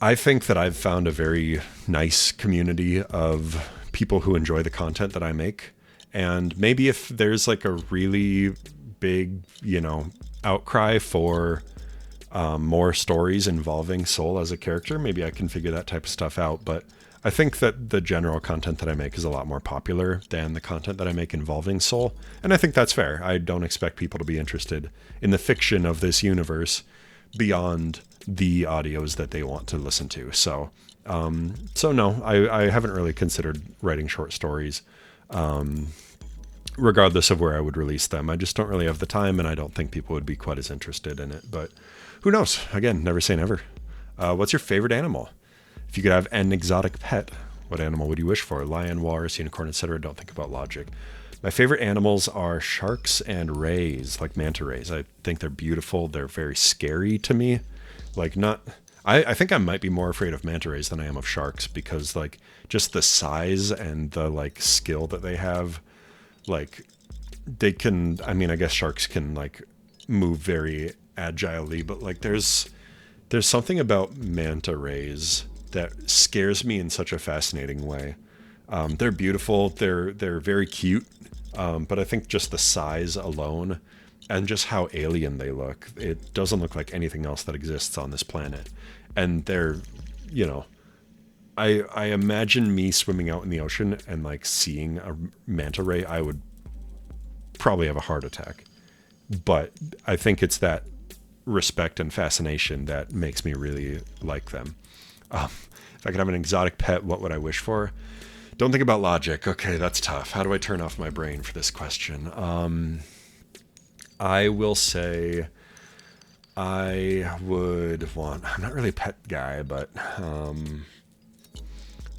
Speaker 1: I think that I've found a very nice community of people who enjoy the content that I make. And maybe if there's like a really big, outcry for more stories involving Soul as a character, maybe I can figure that type of stuff out. But I think that the general content that I make is a lot more popular than the content that I make involving Soul. And I think that's fair. I don't expect people to be interested in the fiction of this universe beyond the audios that they want to listen to. So no, I haven't really considered writing short stories, regardless of where I would release them. I just don't really have the time, and I don't think people would be quite as interested in it. But who knows? Again, never say never. What's your favorite animal? If you could have an exotic pet, what animal would you wish for? Lion, walrus, unicorn, etc. Don't think about logic. My favorite animals are sharks and rays, like manta rays. I think they're beautiful. They're very scary to me. I think I might be more afraid of manta rays than I am of sharks, because just the size and the skill that they have. They can, I guess sharks can move very agilely, but there's something about manta rays that scares me in such a fascinating way. They're beautiful. They're very cute. But I think just the size alone and just how alien they look, it doesn't look like anything else that exists on this planet. And they're, I imagine me swimming out in the ocean and seeing a manta ray, I would probably have a heart attack. But I think it's that respect and fascination that makes me really like them. If I could have an exotic pet, what would I wish for? Don't think about logic. Okay, that's tough. How do I turn off my brain for this question? I will say I would want... I'm not really a pet guy, but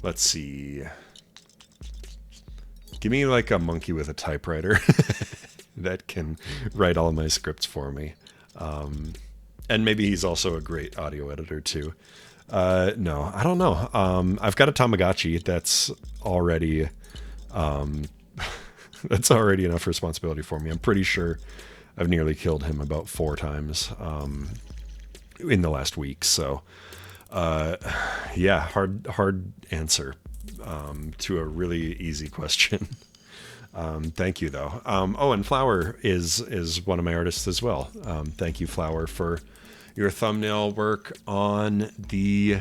Speaker 1: let's see. Give me a monkey with a typewriter that can write all of my scripts for me. And maybe he's also a great audio editor too. No, I don't know. I've got a Tamagotchi that's already enough responsibility for me. I'm pretty sure I've nearly killed him about 4 times in the last week. So yeah, hard answer to a really easy question. Thank you though. And Flower is one of my artists as well. Thank you, Flower, for your thumbnail work on the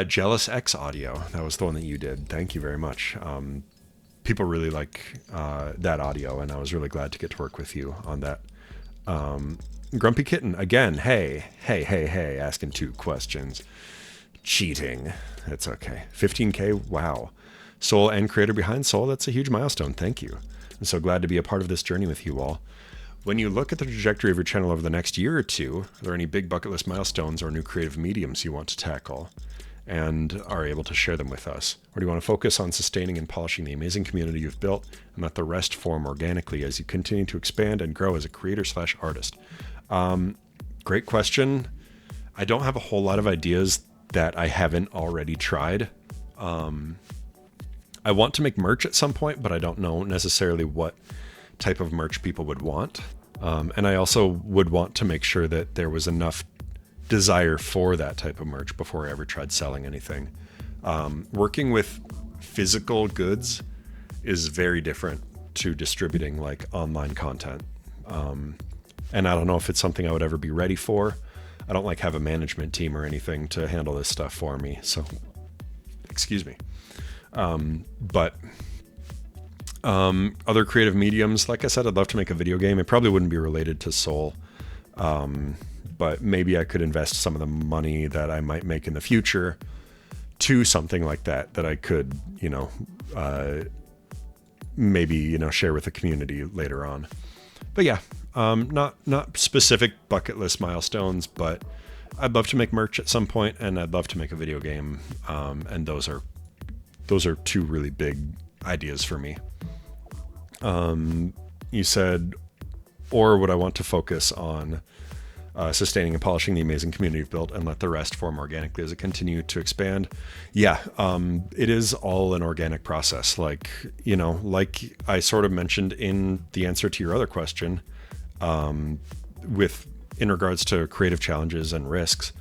Speaker 1: Jealous X audio. That was the one that you did. Thank you very much. People really like that audio, and I was really glad to get to work with you on that. Grumpy Kitten, again, hey, asking 2 questions. Cheating. It's okay. 15K, wow. Soul and creator behind Soul, that's a huge milestone. Thank you. I'm so glad to be a part of this journey with you all. When you look at the trajectory of your channel over the next year or two, are there any big bucket list milestones or new creative mediums you want to tackle? and are able to share them with us? Or do you want to focus on sustaining and polishing the amazing community you've built and let the rest form organically as you continue to expand and grow as a creator/artist? Great question. I don't have a whole lot of ideas that I haven't already tried. I want to make merch at some point, but I don't know necessarily what type of merch people would want. And I also would want to make sure that there was enough desire for that type of merch before I ever tried selling anything. Working with physical goods is very different to distributing like online content. And I don't know if it's something I would ever be ready for. I don't like have a management team or anything to handle this stuff for me. So, excuse me. But other creative mediums, like I said, I'd love to make a video game. It probably wouldn't be related to Soul. But maybe I could invest some of the money that I might make in the future to something like that I could, maybe, share with the community later on. But yeah, not specific bucket list milestones, but I'd love to make merch at some point, and I'd love to make a video game. And those are two really big ideas for me. You said, or would I want to focus on sustaining and polishing the amazing community you've built and let the rest form organically as it continue to expand? Yeah, it is all an organic process. Like I sort of mentioned in the answer to your other question, in regards to creative challenges and risks,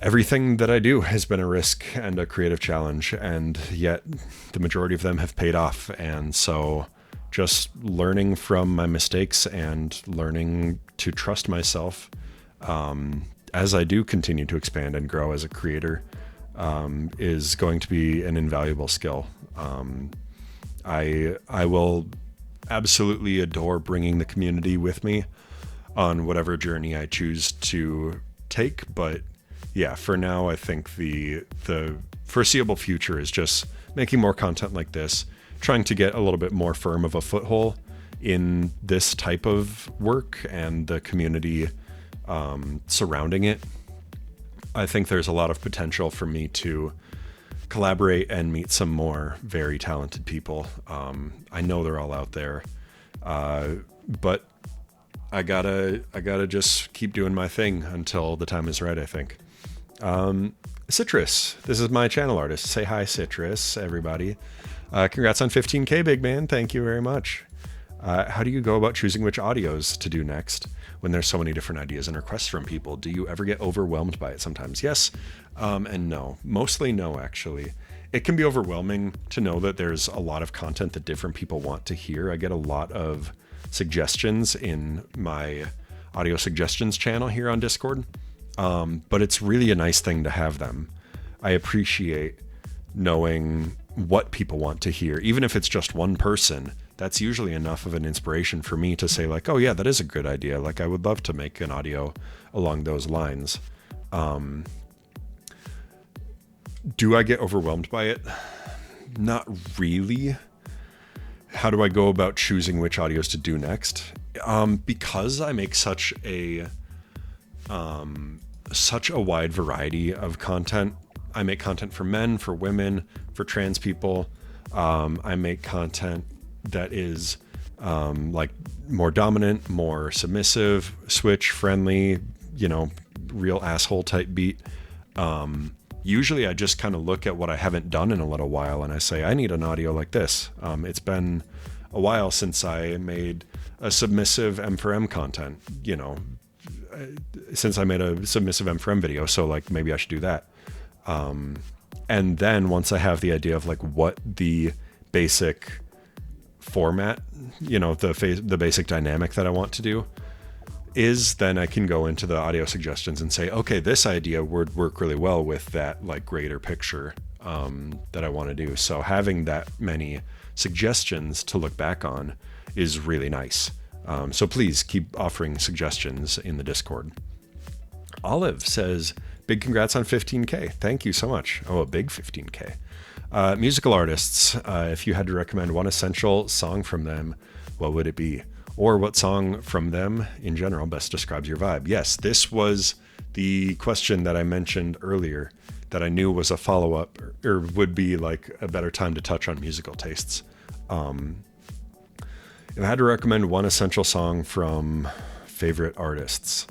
Speaker 1: everything that I do has been a risk and a creative challenge, and yet the majority of them have paid off. And so just learning from my mistakes and learning to trust myself as I do continue to expand and grow as a creator is going to be an invaluable skill. I will absolutely adore bringing the community with me on whatever journey I choose to take, but yeah, for now, I think the foreseeable future is just making more content like this, trying to get a little bit more firm of a foothold in this type of work and the community surrounding it. I think there's a lot of potential for me to collaborate and meet some more very talented people. I know they're all out there, but I gotta just keep doing my thing until the time is right, I think. Citrus, this is my channel artist. Say hi, Citrus, everybody. Congrats on 15K, big man. Thank you very much. How do you go about choosing which audios to do next when there's so many different ideas and requests from people? Do you ever get overwhelmed by it sometimes? Yes, and no. Mostly no, actually. It can be overwhelming to know that there's a lot of content that different people want to hear. I get a lot of suggestions in my audio suggestions channel here on Discord. But it's really a nice thing to have them. I appreciate knowing what people want to hear. Even if it's just one person, that's usually enough of an inspiration for me to say like, oh yeah, that is a good idea. Like I would love to make an audio along those lines. Do I get overwhelmed by it? Not really. How do I go about choosing which audios to do next? Because I make such a wide variety of content. I make content for men, for women, for trans people. I make content that is like more dominant, more submissive, switch friendly, real asshole type beat. Usually I just kind of look at what I haven't done in a little while and I say, I need an audio like this. It's been a while since I made a submissive M4M content, since I made a submissive M4M video. So like maybe I should do that. And then once I have the idea of like what the basic format, the basic dynamic that I want to do is, then I can go into the audio suggestions and say, okay, this idea would work really well with that like greater picture that I want to do. So having that many suggestions to look back on is really nice. So please keep offering suggestions in the Discord. Olive says, big congrats on 15K. Thank you so much. Oh, a big 15K. Musical artists, if you had to recommend one essential song from them, what would it be? Or what song from them in general best describes your vibe? Yes, this was the question that I mentioned earlier. that I knew was a follow-up or would be like a better time to touch on musical tastes. If I had to recommend one essential song from favorite artists,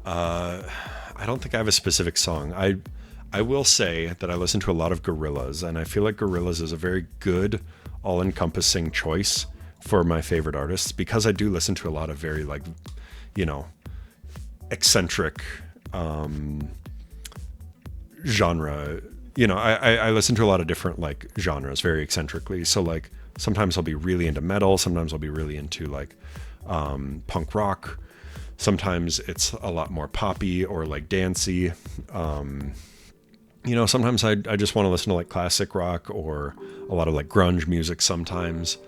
Speaker 1: I don't think I have a specific song. I will say that I listen to a lot of Gorillaz, and I feel like Gorillaz is a very good, all-encompassing choice for my favorite artists, because I do listen to a lot of very, like, you know, eccentric genre. You know, I listen to a lot of different, like, genres very eccentrically. So, like, sometimes I'll be really into metal, sometimes I'll be really into, like, punk rock. Sometimes it's a lot more poppy or like dancey. You know, sometimes I just want to listen to like classic rock or a lot of like grunge music sometimes.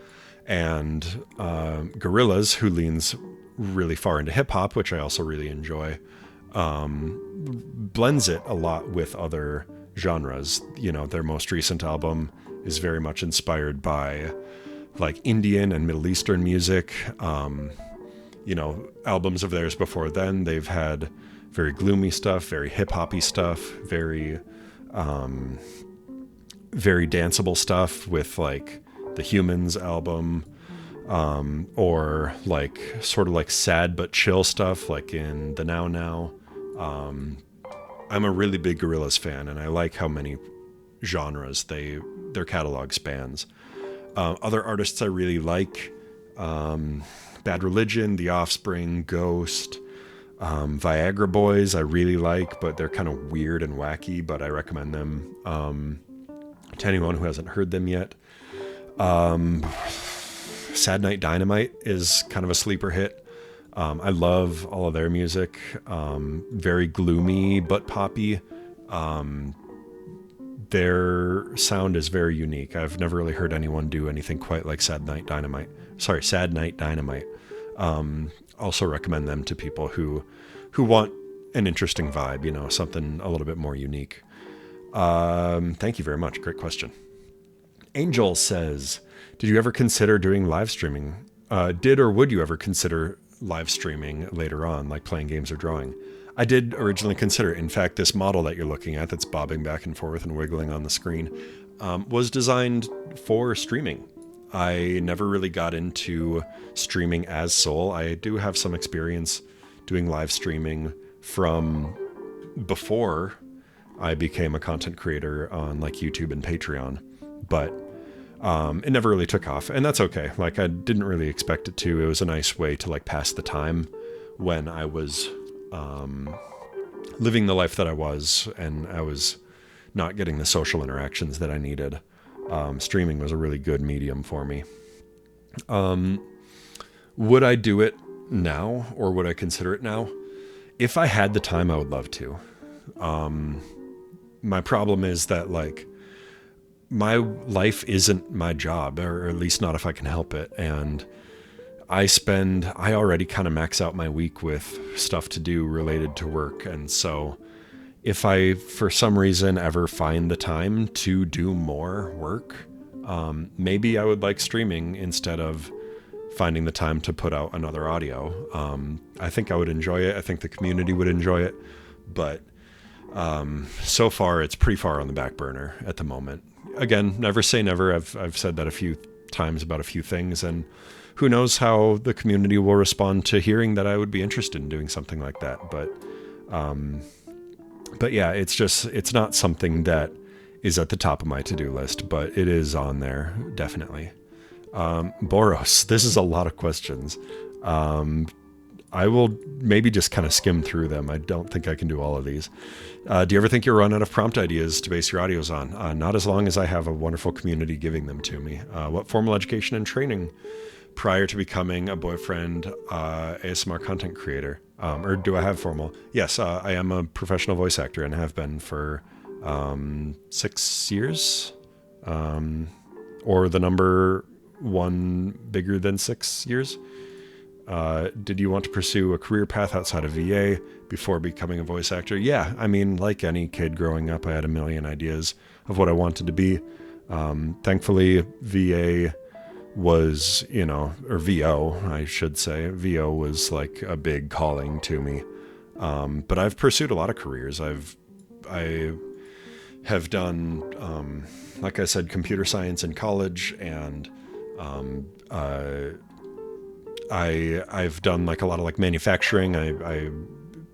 Speaker 1: And Gorillaz, who leans really far into hip hop, which I also really enjoy, blends it a lot with other genres. You know, their most recent album is very much inspired by like Indian and Middle Eastern music. You know, albums of theirs before then, they've had very gloomy stuff, very hip-hoppy stuff, very danceable stuff with like the Humans album, or like sort of like sad but chill stuff like in the Now Now. I'm a really big Gorillaz fan, and I like how many genres their catalog spans. Other artists I really like, Bad Religion, The Offspring, Ghost, Viagra Boys I really like, but they're kind of weird and wacky, but I recommend them to anyone who hasn't heard them yet. Sad Night Dynamite is kind of a sleeper hit. I love all of their music. Very gloomy but poppy. Their sound is very unique. I've never really heard anyone do anything quite like Sad Night Dynamite. Also recommend them to people who want an interesting vibe, you know, something a little bit more unique. Thank you very much. Great question. Angel says, did you ever consider doing live streaming? Did or would you ever consider live streaming later on, like playing games or drawing? I did originally consider it. In fact, this model that you're looking at that's bobbing back and forth and wiggling on the screen was designed for streaming. I never really got into streaming as Soul. I do have some experience doing live streaming from before I became a content creator on like YouTube and Patreon, but it never really took off, and that's okay. Like, I didn't really expect it to. It was a nice way to like pass the time when I was living the life that I was, and I was not getting the social interactions that I needed. Streaming was a really good medium for me. Would I do it now, or would I consider it now? If I had the time, I would love to. My problem is that like my life isn't my job, or at least not if I can help it. And I already kind of max out my week with stuff to do related to work. And so if I, for some reason, ever find the time to do more work, maybe I would like streaming instead of finding the time to put out another audio. I think I would enjoy it. I think the community would enjoy it. But so far, it's pretty far on the back burner at the moment. Again, never say never. I've said that a few times about a few things, and who knows how the community will respond to hearing that I would be interested in doing something like that. But yeah, it's not something that is at the top of my to-do list, but it is on there, definitely. Boros, this is a lot of questions. I will maybe just kind of skim through them. I don't think I can do all of these. Do you ever think you'll run out of prompt ideas to base your audios on? Not as long as I have a wonderful community giving them to me. What formal education and training prior to becoming a boyfriend ASMR content creator? Or do I have formal? Yes, I am a professional voice actor and have been for 6 years, or the number one bigger than 6 years. Did you want to pursue a career path outside of VA before becoming a voice actor? Yeah, I mean, like any kid growing up, I had a million ideas of what I wanted to be. Thankfully, VA was, or VO, I should say. VO was like a big calling to me. But I've pursued a lot of careers. I have done, like I said, computer science in college, and I've done like a lot of like manufacturing. I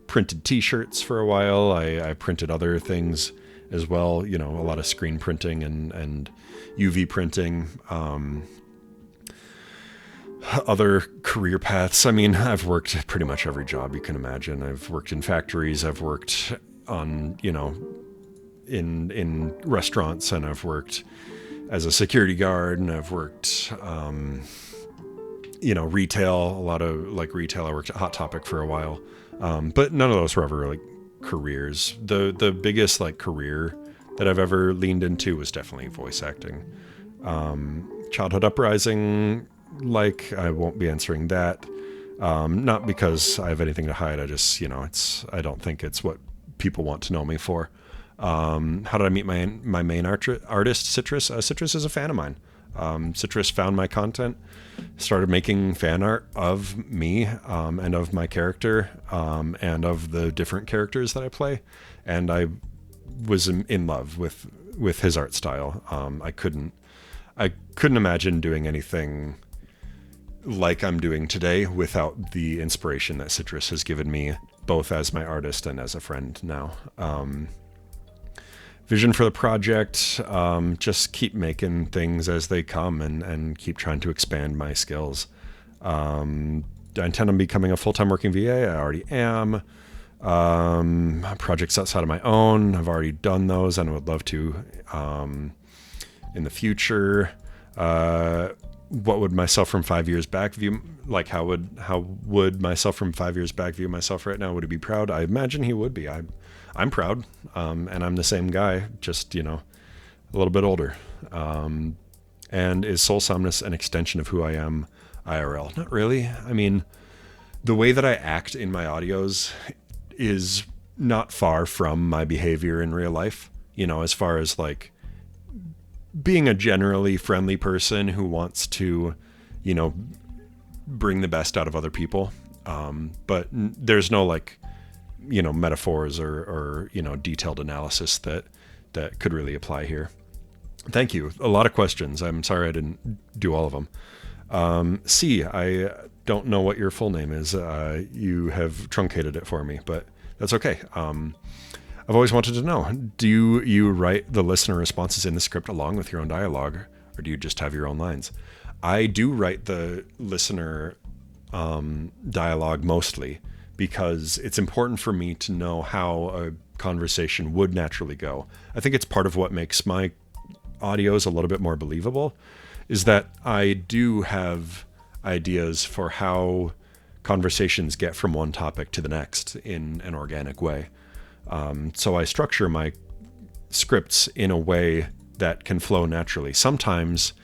Speaker 1: printed T-shirts for a while. I printed other things as well. You know, a lot of screen printing and UV printing. Other career paths. I mean, I've worked pretty much every job you can imagine. I've worked in factories. I've worked on, you know, in restaurants, and I've worked as a security guard, and I've worked, you know, retail, a lot of like retail. I worked at Hot Topic for a while. But none of those were ever like careers. The biggest like career that I've ever leaned into was definitely voice acting. Childhood Uprising, like, I won't be answering that. Not because I have anything to hide. I just, you know, I don't think it's what people want to know me for. How did I meet my main artist, Citrus? Citrus is a fan of mine. Citrus found my content, started making fan art of me, and of my character, and of the different characters that I play. And I was in love with his art style. I couldn't imagine doing anything like I'm doing today without the inspiration that Citrus has given me, both as my artist and as a friend now. Vision for the project, just keep making things as they come, and keep trying to expand my skills. I intend on becoming a full-time working VA. I already am. Projects outside of my own, I've already done those, and I would love to in the future. What would myself from 5 years back view? Like, how would myself from 5 years back view myself right now? Would he be proud? I imagine he would be. I'm proud, and I'm the same guy, just, you know, a little bit older. And is Soul Somnus an extension of who I am IRL? Not really. I mean, the way that I act in my audios is not far from my behavior in real life, you know, as far as like being a generally friendly person who wants to, you know, bring the best out of other people. But there's no like, you know, metaphors or, you know, detailed analysis that could really apply here. Thank you. A lot of questions. I'm sorry I didn't do all of them. C, I don't know what your full name is. You have truncated it for me, but that's okay. I've always wanted to know, do you write the listener responses in the script along with your own dialogue, or do you just have your own lines? I do write the listener dialogue mostly, because it's important for me to know how a conversation would naturally go. I think it's part of what makes my audios a little bit more believable, is that I do have ideas for how conversations get from one topic to the next in an organic way. So I structure my scripts in a way that can flow naturally. Sometimes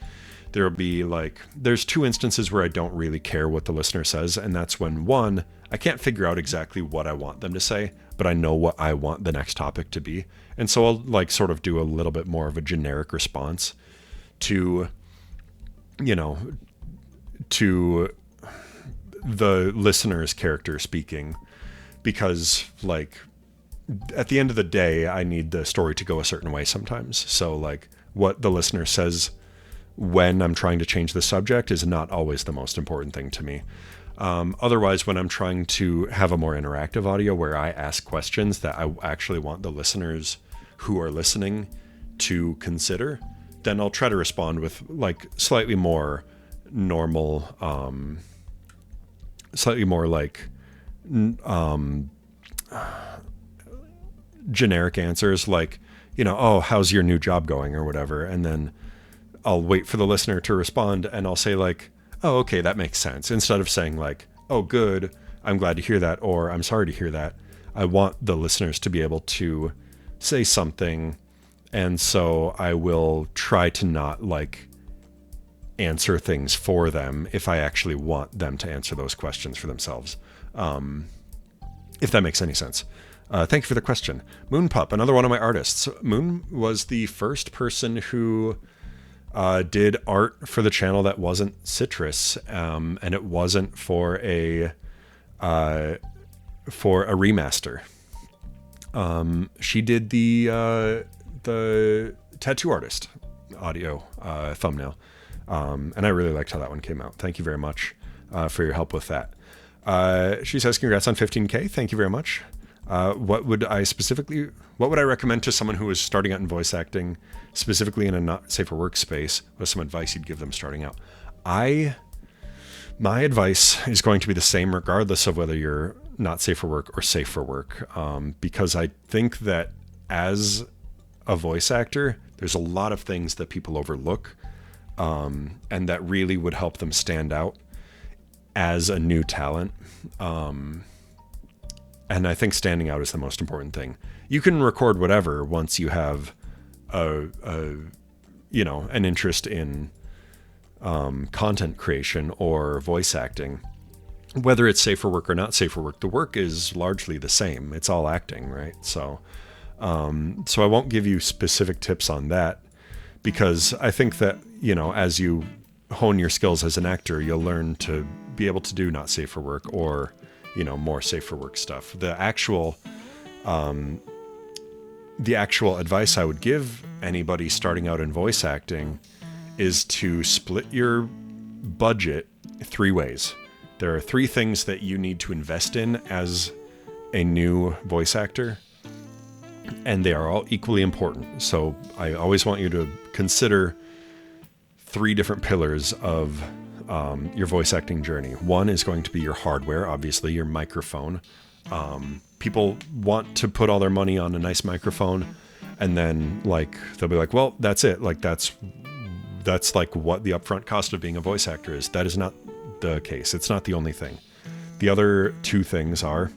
Speaker 1: there'll be like, there's two instances where I don't really care what the listener says. And that's when, one, I can't figure out exactly what I want them to say, but I know what I want the next topic to be. And so I'll like sort of do a little bit more of a generic response to, you know, to the listener's character speaking, because like, at the end of the day, I need the story to go a certain way sometimes. So like what the listener says when I'm trying to change the subject is not always the most important thing to me. Otherwise, when I'm trying to have a more interactive audio where I ask questions that I actually want the listeners who are listening to consider, then I'll try to respond with like slightly more normal, slightly more like, generic answers, like, you know, oh, how's your new job going or whatever. And then I'll wait for the listener to respond, and I'll say like, oh, okay, that makes sense. Instead of saying like, oh, good, I'm glad to hear that, or I'm sorry to hear that. I want the listeners to be able to say something. And so I will try to not like answer things for them if I actually want them to answer those questions for themselves. If that makes any sense. Thank you for the question. Moonpup, another one of my artists. Moon was the first person who did art for the channel that wasn't Citrus, and it wasn't for a remaster. She did the the tattoo artist audio thumbnail. And I really liked how that one came out. Thank you very much for your help with that. She says, congrats on 15K. Thank you very much. What would I recommend to someone who is starting out in voice acting, specifically in a not safe for work space? What's some advice you'd give them starting out? My advice is going to be the same regardless of whether you're not safe for work or safe for work. Because I think that as a voice actor, there's a lot of things that people overlook, and that really would help them stand out as a new talent. And I think standing out is the most important thing. You can record whatever once you have an interest in content creation or voice acting. Whether it's safe for work or not safe for work, the work is largely the same. It's all acting, right? So I won't give you specific tips on that, because I think that, as you hone your skills as an actor, you'll learn to be able to do not safe for work or, more safe for work stuff. The actual advice I would give anybody starting out in voice acting is to split your budget 3 ways. There are 3 things that you need to invest in as a new voice actor, and they are all equally important. So I always want you to consider 3 different pillars of your voice acting journey. One is going to be your hardware, obviously your microphone. People want to put all their money on a nice microphone, and then they'll be like, well, that's it. That's like what the upfront cost of being a voice actor is. That is not the case. It's not the only thing. The other 2 things are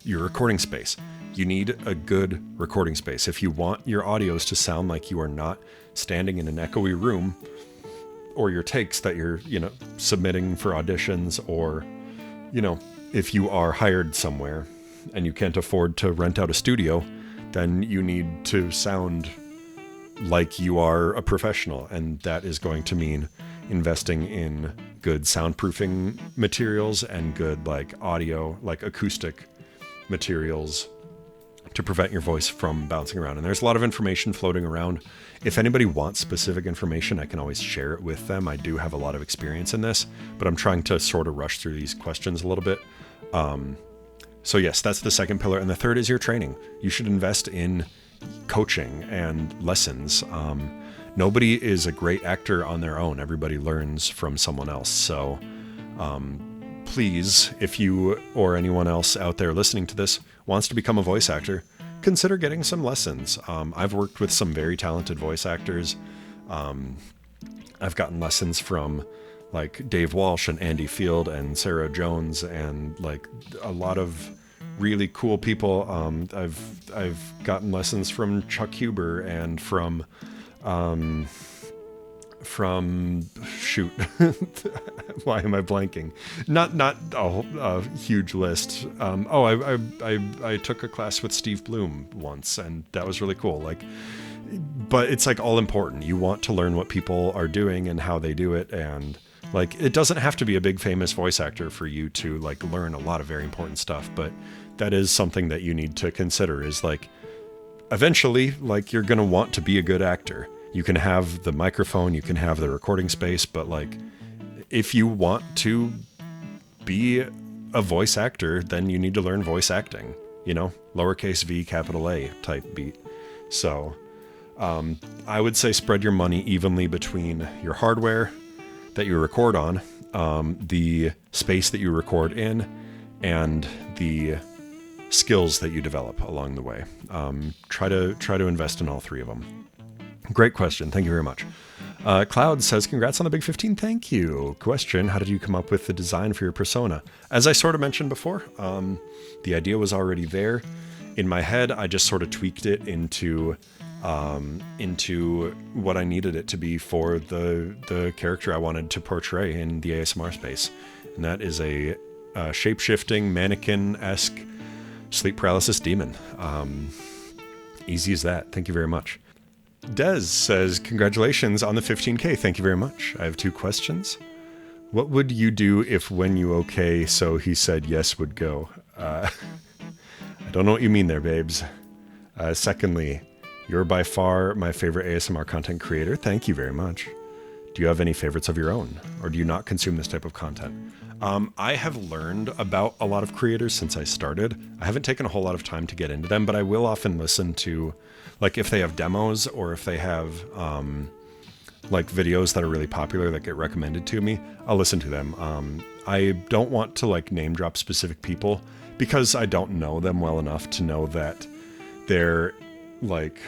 Speaker 1: your recording space. You need a good recording space. If you want your audios to sound like you are not standing in an echoey room, or your takes that you're, submitting for auditions, or, if you are hired somewhere and you can't afford to rent out a studio, then you need to sound like you are a professional. And that is going to mean investing in good soundproofing materials and good audio, acoustic materials to prevent your voice from bouncing around. And there's a lot of information floating around. If anybody wants specific information, I can always share it with them. I do have a lot of experience in this, but I'm trying to sort of rush through these questions a little bit. So yes, that's the second pillar. And the third is your training. You should invest in coaching and lessons. Nobody is a great actor on their own. Everybody learns from someone else. So please, if you or anyone else out there listening to this wants to become a voice actor, consider getting some lessons. I've worked with some very talented voice actors. I've gotten lessons from Dave Walsh and Andy Field and Sarah Jones and a lot of really cool people. I've gotten lessons from Chuck Huber and from shoot, why am I blanking? Not a huge list. I took a class with Steve Bloom once, and that was really cool. But it's all important. You want to learn what people are doing and how they do it, and it doesn't have to be a big famous voice actor for you to learn a lot of very important stuff. But that is something that you need to consider. Is eventually, you're gonna want to be a good actor. You can have the microphone, you can have the recording space, but if you want to be a voice actor, then you need to learn voice acting, lowercase v, capital A type beat. So I would say spread your money evenly between your hardware that you record on, the space that you record in, and the skills that you develop along the way. Try to invest in all 3 of them. Great question. Thank you very much. Cloud says, congrats on the big 15. Thank you. Question, how did you come up with the design for your persona? As I sort of mentioned before, the idea was already there in my head. I just sort of tweaked it into what I needed it to be for the character I wanted to portray in the ASMR space. And that is a shape-shifting, mannequin-esque sleep paralysis demon. Easy as that. Thank you very much. Des says, congratulations on the 15K. Thank you very much. I have 2 questions. What would you do if when you okay, so he said yes would go? I don't know what you mean there, babes. Secondly, You're by far my favorite ASMR content creator. Thank you very much. Do you have any favorites of your own, or do you not consume this type of content? I have learned about a lot of creators since I started. I haven't taken a whole lot of time to get into them, but I will often listen to, like, if they have demos or if they have like videos that are really popular that get recommended to me, I'll listen to them. I don't want to like name drop specific people because I don't know them well enough to know that they're like,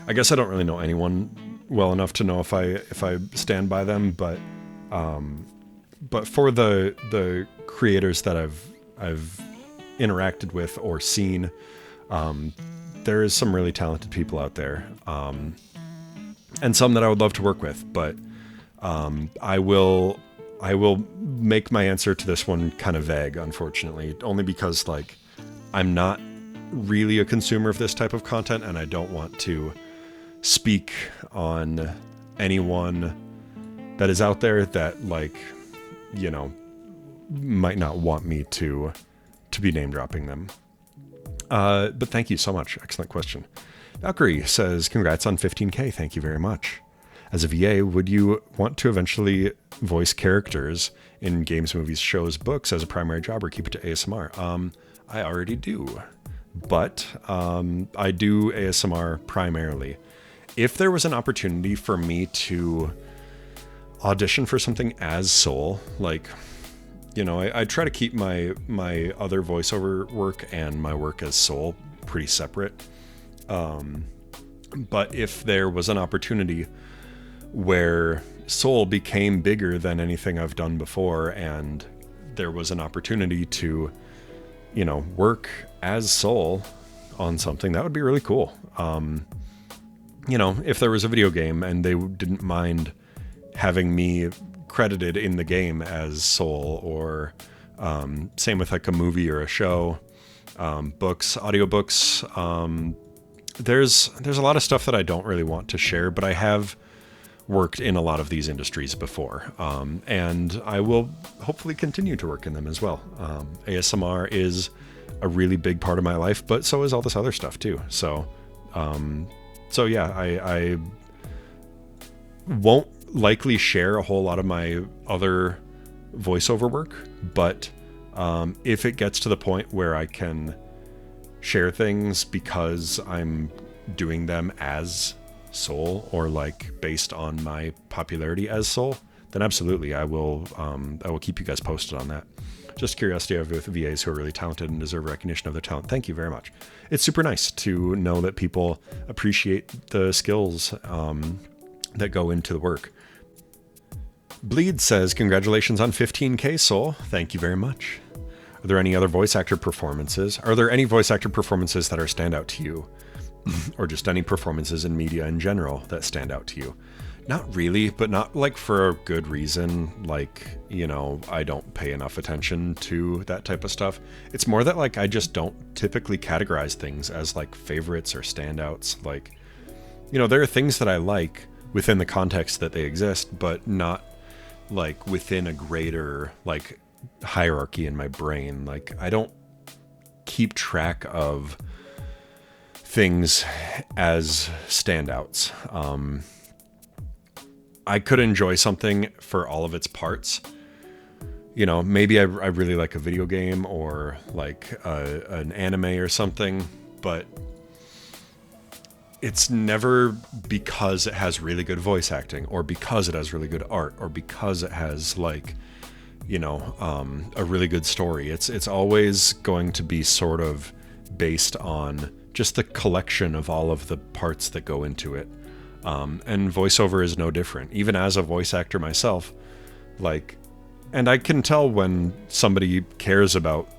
Speaker 1: I guess I don't really know anyone well enough to know if I stand by them, but for the creators that I've interacted with or seen, there is some really talented people out there, and some that I would love to work with. But I will make my answer to this one kind of vague, unfortunately, only because like I'm not really a consumer of this type of content, and I don't want to speak on anyone that is out there that, like, you know, might not want me to be name dropping them. But thank you so much. Excellent question. Valkyrie says, congrats on 15K. Thank you very much. As a VA, would you want to eventually voice characters in games, movies, shows, books as a primary job, or keep it to ASMR? I already do, but I do ASMR primarily. If there was an opportunity for me to audition for something as Soul, like, you know, I try to keep my other voiceover work and my work as Soul pretty separate. But if there was an opportunity where Soul became bigger than anything I've done before, and there was an opportunity to, you know, work as Soul on something, that would be really cool. You know, if there was a video game and they didn't mind having me credited in the game as Soul, or same with like a movie or a show, books, audiobooks. There's a lot of stuff that I don't really want to share, but I have worked in a lot of these industries before, and I will hopefully continue to work in them as well. ASMR is a really big part of my life, but so is all this other stuff too. So yeah, I won't likely share a whole lot of my other voiceover work, but if it gets to the point where I can share things because I'm doing them as Soul, or like based on my popularity as Soul, then absolutely I will keep you guys posted on that. Just curiosity of with VAs who are really talented and deserve recognition of their talent. Thank you very much. It's super nice to know that people appreciate the skills that go into the work. Bleed says, congratulations on 15K, Soul. Thank you very much. Are there any other voice actor performances? Are there any voice actor performances that are stand out to you? Or just any performances in media in general that stand out to you? Not really, but not like for a good reason. Like, you know, I don't pay enough attention to that type of stuff. It's more that like I just don't typically categorize things as like favorites or standouts. Like, you know, there are things that I like within the context that they exist, but not like within a greater like hierarchy in my brain. Like, I don't keep track of things as standouts. I could enjoy something for all of its parts. You know, maybe I really like a video game or like an anime or something, but it's never because it has really good voice acting, or because it has really good art, or because it has like, you know, a really good story. It's always going to be sort of based on just the collection of all of the parts that go into it. And voiceover is no different. Even as a voice actor myself, like, and I can tell when somebody cares about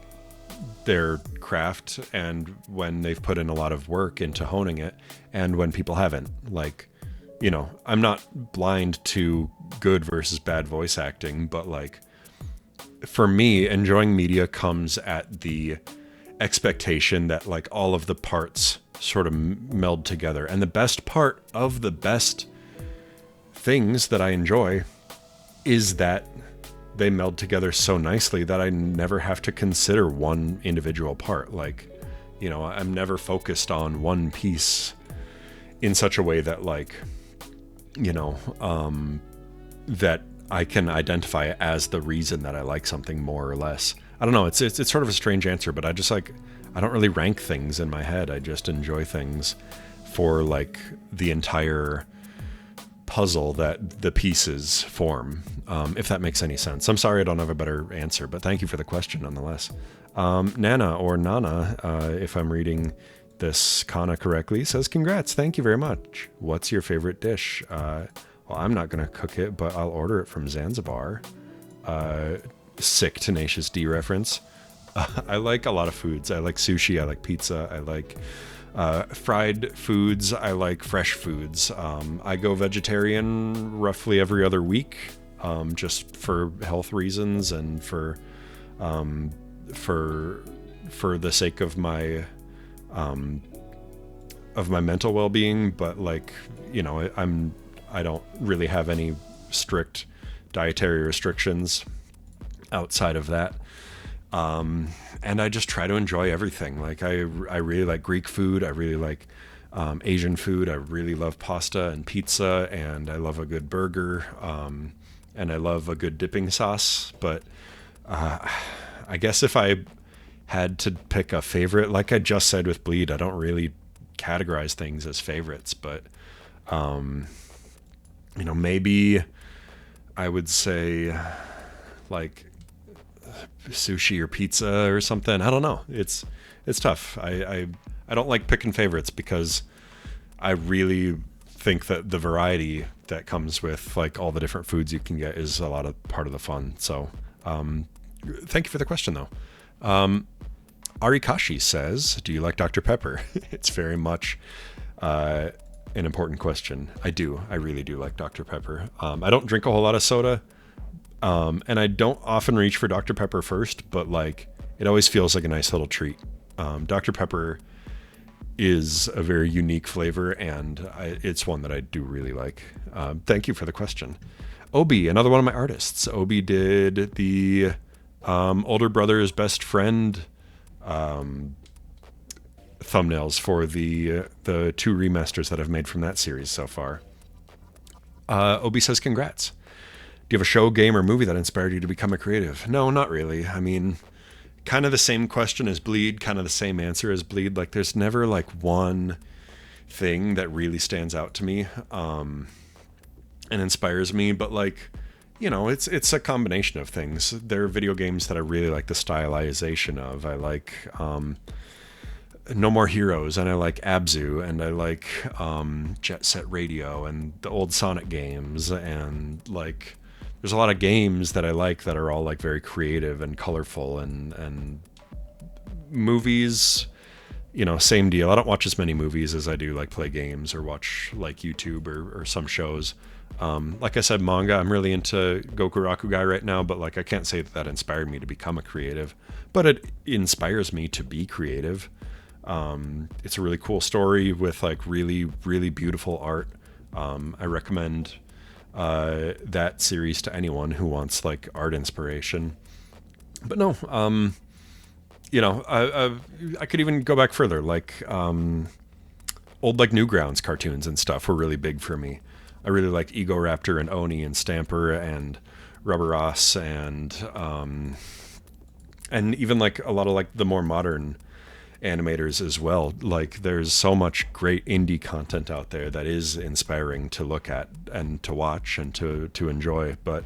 Speaker 1: their craft and when they've put in a lot of work into honing it, and when people haven't. Like, you know, I'm not blind to good versus bad voice acting, but like, for me, enjoying media comes at the expectation that like all of the parts sort of meld together. And the best part of the best things that I enjoy is that they meld together so nicely that I never have to consider one individual part. Like, You know, I'm never focused on one piece in such a way that like, you know, that I can identify it as the reason that I like something more or less. I don't know. It's sort of a strange answer, but I just like, I don't really rank things in my head. I just enjoy things for like the entire puzzle that the pieces form, if that makes any sense. I'm sorry I don't have a better answer, but thank you for the question nonetheless. Nana, or Nana, if I'm reading this Kana correctly, says, congrats, thank you very much. What's your favorite dish? Well, I'm not going to cook it, but I'll order it from Zanzibar. Sick Tenacious D reference. I like a lot of foods. I like sushi, I like pizza, I like fried foods, I like fresh foods. I go vegetarian roughly every other week, just for health reasons and for the sake of my mental well-being. But like, you know, I don't really have any strict dietary restrictions outside of that. And I just try to enjoy everything. Like I really like Greek food. I really like Asian food. I really love pasta and pizza, and I love a good burger. And I love a good dipping sauce. But I guess if I had to pick a favorite, like I just said with Bleed, I don't really categorize things as favorites, but you know, maybe I would say like sushi or pizza or something. I don't know. It's tough. I don't like picking favorites because I really think that the variety that comes with like all the different foods you can get is a lot of part of the fun. So thank you for the question though. Arikashi says, do you like Dr. Pepper? It's very much an important question. I do. I really do like Dr. Pepper. I don't drink a whole lot of soda. And I don't often reach for Dr. Pepper first, but like it always feels like a nice little treat. Dr. Pepper is a very unique flavor, and it's one that I do really like. Thank you for the question. Obi, another one of my artists. Obi did the older brother's best friend thumbnails for the 2 remasters that I've made from that series so far. Obi says, congrats. Do you have a show, game, or movie that inspired you to become a creative? No, not really. I mean, kind of the same question as Bleed, kind of the same answer as Bleed. Like, there's never like one thing that really stands out to me and inspires me. But like, you know, it's a combination of things. There are video games that I really like the stylization of. I like No More Heroes, and I like Abzu, and I like Jet Set Radio, and the old Sonic games, and like there's a lot of games that I like that are all like very creative and colorful, and movies, you know, same deal. I don't watch as many movies as I do like play games or watch like YouTube or some shows. Like I said, manga, I'm really into Goku Rakugai right now, but like I can't say that inspired me to become a creative, but it inspires me to be creative. It's a really cool story with like really, really beautiful art. I recommend that series to anyone who wants like art inspiration. But no, you know, I could even go back further. Like old like Newgrounds cartoons and stuff were really big for me. I really like Ego Raptor and Oni and Stamper and Rubber Ross and even like a lot of like the more modern animators as well. Like there's so much great indie content out there that is inspiring to look at and to watch and to enjoy. But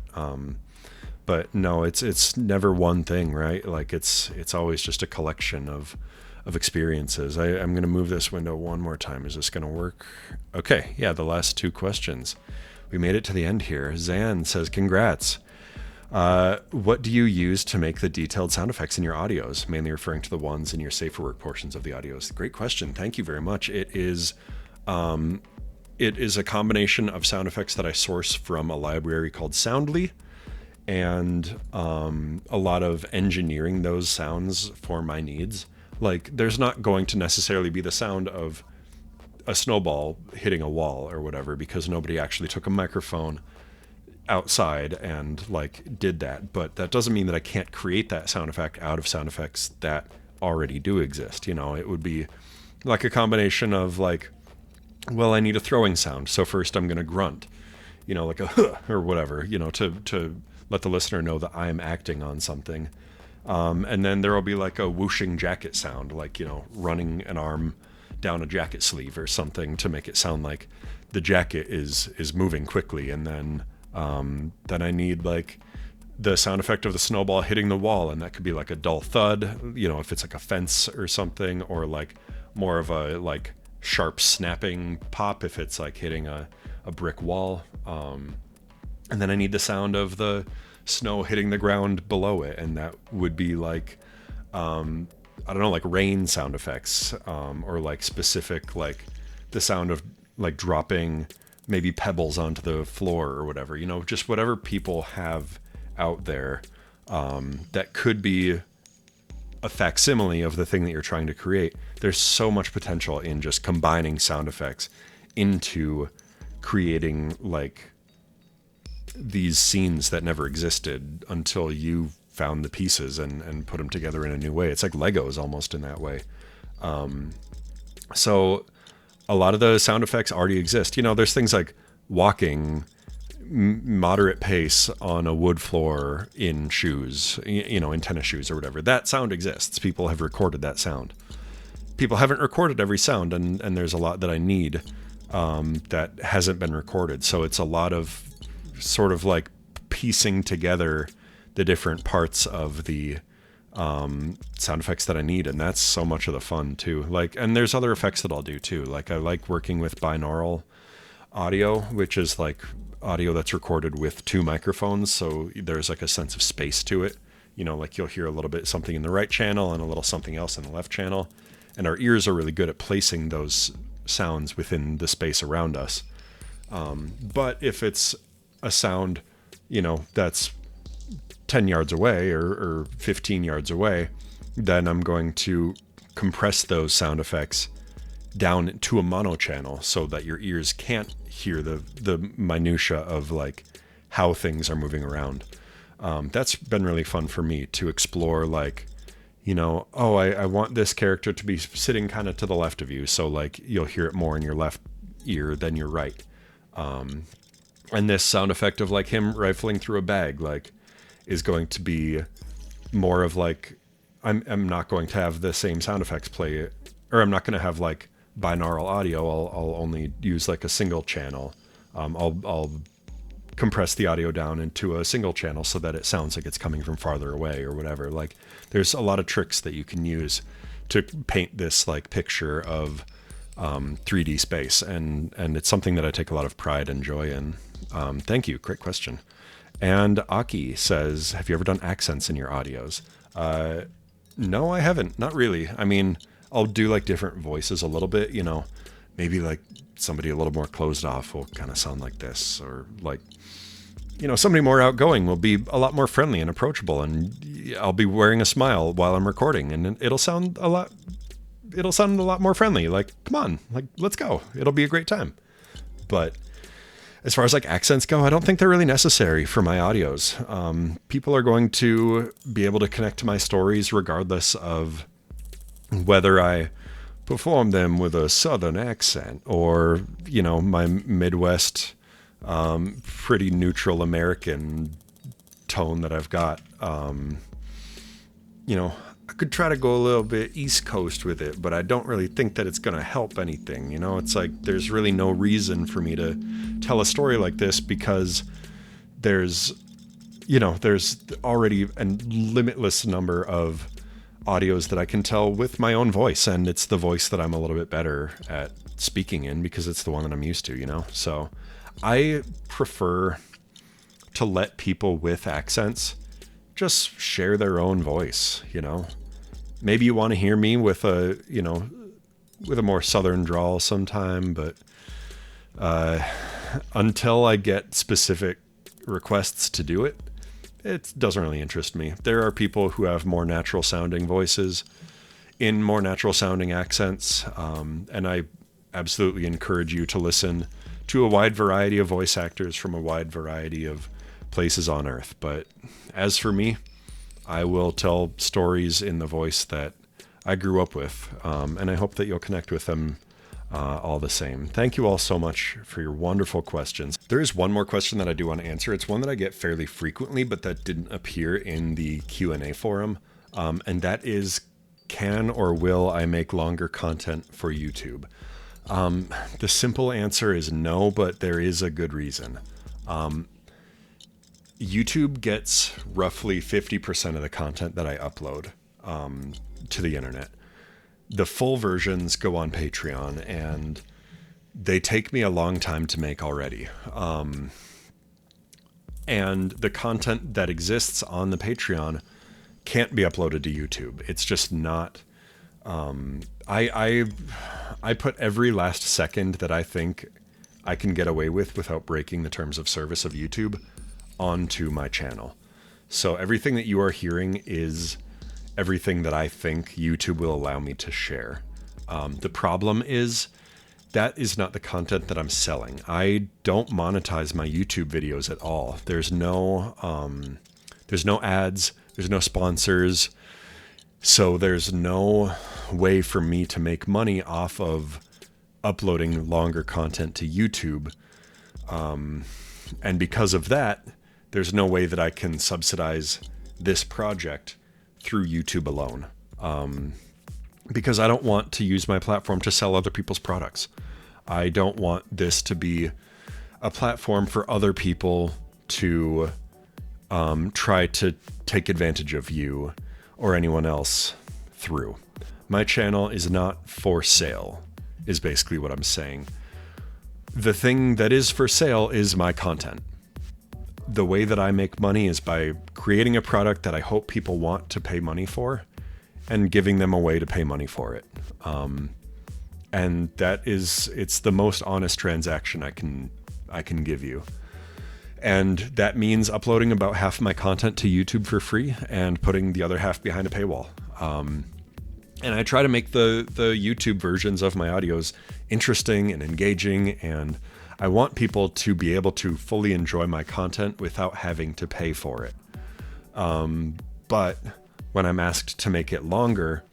Speaker 1: no, it's never one thing, right? Like it's always just a collection of experiences. I'm going to move this window one more time. Is this going to work? Okay. Yeah. The last 2 questions. We made it to the end here. Zan says, congrats. What do you use to make the detailed sound effects in your audios? Mainly referring to the ones in your safer work portions of the audios. Great question. Thank you very much. It is a combination of sound effects that I source from a library called Soundly, and a lot of engineering those sounds for my needs. Like there's not going to necessarily be the sound of a snowball hitting a wall or whatever, because nobody actually took a microphone outside and like did that. But that doesn't mean that I can't create that sound effect out of sound effects that already do exist. You know, it would be like a combination of like, well, I need a throwing sound, so first I'm going to grunt, you know, like a huh, or whatever, you know, to let the listener know that I'm acting on something. And then there will be like a whooshing jacket sound, like, you know, running an arm down a jacket sleeve or something to make it sound like the jacket is moving quickly. And then I need like the sound effect of the snowball hitting the wall, and that could be like a dull thud, you know, if it's like a fence or something, or like more of a like sharp snapping pop if it's like hitting a brick wall. And then I need the sound of the snow hitting the ground below it, and that would be like I don't know, like rain sound effects, or like specific, like the sound of like dropping maybe pebbles onto the floor or whatever, you know, just whatever people have out there, that could be a facsimile of the thing that you're trying to create. There's so much potential in just combining sound effects into creating like these scenes that never existed until you found the pieces and put them together in a new way. It's like Legos almost in that way. So a lot of the sound effects already exist. You know, there's things like walking moderate pace on a wood floor in shoes, you know, in tennis shoes or whatever. That sound exists. People have recorded that sound. People haven't recorded every sound, and there's a lot that I need that hasn't been recorded. So it's a lot of sort of like piecing together the different parts of the sound effects that I need, and that's so much of the fun too. Like, and there's other effects that I'll do too. Like I like working with binaural audio, which is like audio that's recorded with two microphones, so there's like a sense of space to it. You know, like you'll hear a little bit something in the right channel and a little something else in the left channel, and our ears are really good at placing those sounds within the space around us. But if it's a sound, you know, that's 10 yards away or 15 yards away, then I'm going to compress those sound effects down to a mono channel so that your ears can't hear the minutia of like how things are moving around. That's been really fun for me to explore, like, you know, oh, I want this character to be sitting kind of to the left of you, so like you'll hear it more in your left ear than your right. And this sound effect of like him rifling through a bag, like, is going to be more of like, I'm not going to have the same sound effects play, or I'm not going to have like binaural audio. I'll only use like a single channel. I'll compress the audio down into a single channel so that it sounds like it's coming from farther away or whatever. Like, there's a lot of tricks that you can use to paint this like picture of 3D space, and it's something that I take a lot of pride and joy in. Thank you. Great question. And Aki says, have you ever done accents in your audios? No, I haven't. Not really. I mean, I'll do like different voices a little bit, you know, maybe like somebody a little more closed off will kind of sound like this, or like, you know, somebody more outgoing will be a lot more friendly and approachable, and I'll be wearing a smile while I'm recording, and it'll sound a lot more friendly. Like, come on, like, let's go. It'll be a great time. But as far as like accents go, I don't think they're really necessary for my audios. People are going to be able to connect to my stories regardless of whether I perform them with a Southern accent or, you know, my Midwest, pretty neutral American tone that I've got. You know, I could try to go a little bit East Coast with it, but I don't really think that it's going to help anything. You know, it's like there's really no reason for me to tell a story like this, because there's already a limitless number of audios that I can tell with my own voice, and it's the voice that I'm a little bit better at speaking in because it's the one that I'm used to, you know? So I prefer to let people with accents just share their own voice, you know? Maybe you want to hear me with a more Southern drawl sometime, but until I get specific requests to do it, it doesn't really interest me. There are people who have more natural sounding voices in more natural sounding accents, and I absolutely encourage you to listen to a wide variety of voice actors from a wide variety of places on Earth. But as for me, I will tell stories in the voice that I grew up with, and I hope that you'll connect with them all the same. Thank you all so much for your wonderful questions. There is one more question that I do want to answer. It's one that I get fairly frequently, but that didn't appear in the Q&A forum, and that is, can or will I make longer content for YouTube? The simple answer is no, but there is a good reason. YouTube gets roughly 50% of the content that I upload to the internet. The full versions go on Patreon, and they take me a long time to make already. And the content that exists on the Patreon can't be uploaded to YouTube. It's just not. I put every last second that I think I can get away with without breaking the terms of service of YouTube onto my channel. So everything that you are hearing is everything that I think YouTube will allow me to share. The problem is that is not the content that I'm selling. I don't monetize my YouTube videos at all. There's no ads, there's no sponsors. So there's no way for me to make money off of uploading longer content to YouTube. And because of that, there's no way that I can subsidize this project through YouTube alone. Because I don't want to use my platform to sell other people's products. I don't want this to be a platform for other people to try to take advantage of you or anyone else through. My channel is not for sale, is basically what I'm saying. The thing that is for sale is my content. The way that I make money is by creating a product that I hope people want to pay money for and giving them a way to pay money for it. And it's the most honest transaction I can give you. And that means uploading about half my content to YouTube for free and putting the other half behind a paywall. And I try to make the YouTube versions of my audios interesting and engaging, and I want people to be able to fully enjoy my content without having to pay for it. But when I'm asked to make it longer,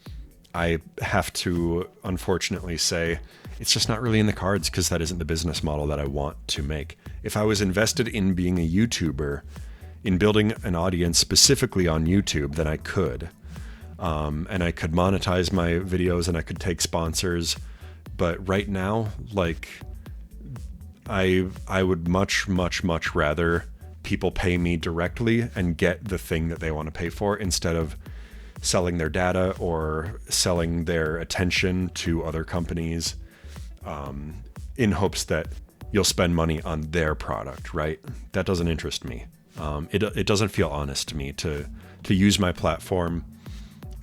Speaker 1: I have to unfortunately say it's just not really in the cards, because that isn't the business model that I want to make. If I was invested in being a YouTuber, in building an audience specifically on YouTube, then I could. And I could monetize my videos and I could take sponsors. But right now, like, I would much, much, much rather people pay me directly and get the thing that they want to pay for, instead of selling their data or selling their attention to other companies in hopes that you'll spend money on their product, right? That doesn't interest me. It doesn't feel honest to me to use my platform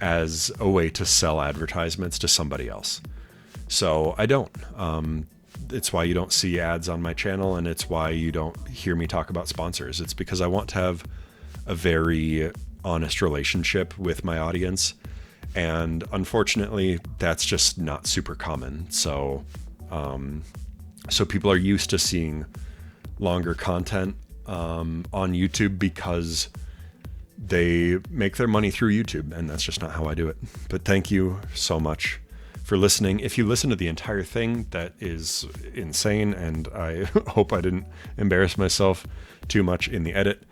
Speaker 1: as a way to sell advertisements to somebody else. So I don't. It's why you don't see ads on my channel, and it's why you don't hear me talk about sponsors. It's because I want to have a very honest relationship with my audience, and unfortunately, that's just not super common. So people are used to seeing longer content on YouTube because they make their money through YouTube, and that's just not how I do it. But thank you so much for listening. If you listen to the entire thing, that is insane, and I hope I didn't embarrass myself too much in the edit.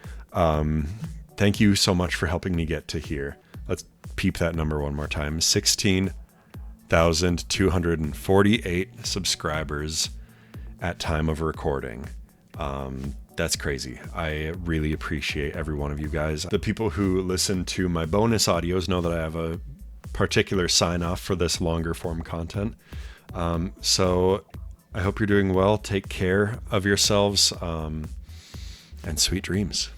Speaker 1: Thank you so much for helping me get to here. Let's peep that number one more time. 16,248 subscribers at time of recording. That's crazy. I really appreciate every one of you guys. The people who listen to my bonus audios know that I have a particular sign off for this longer form content. So I hope you're doing well. Take care of yourselves, and sweet dreams.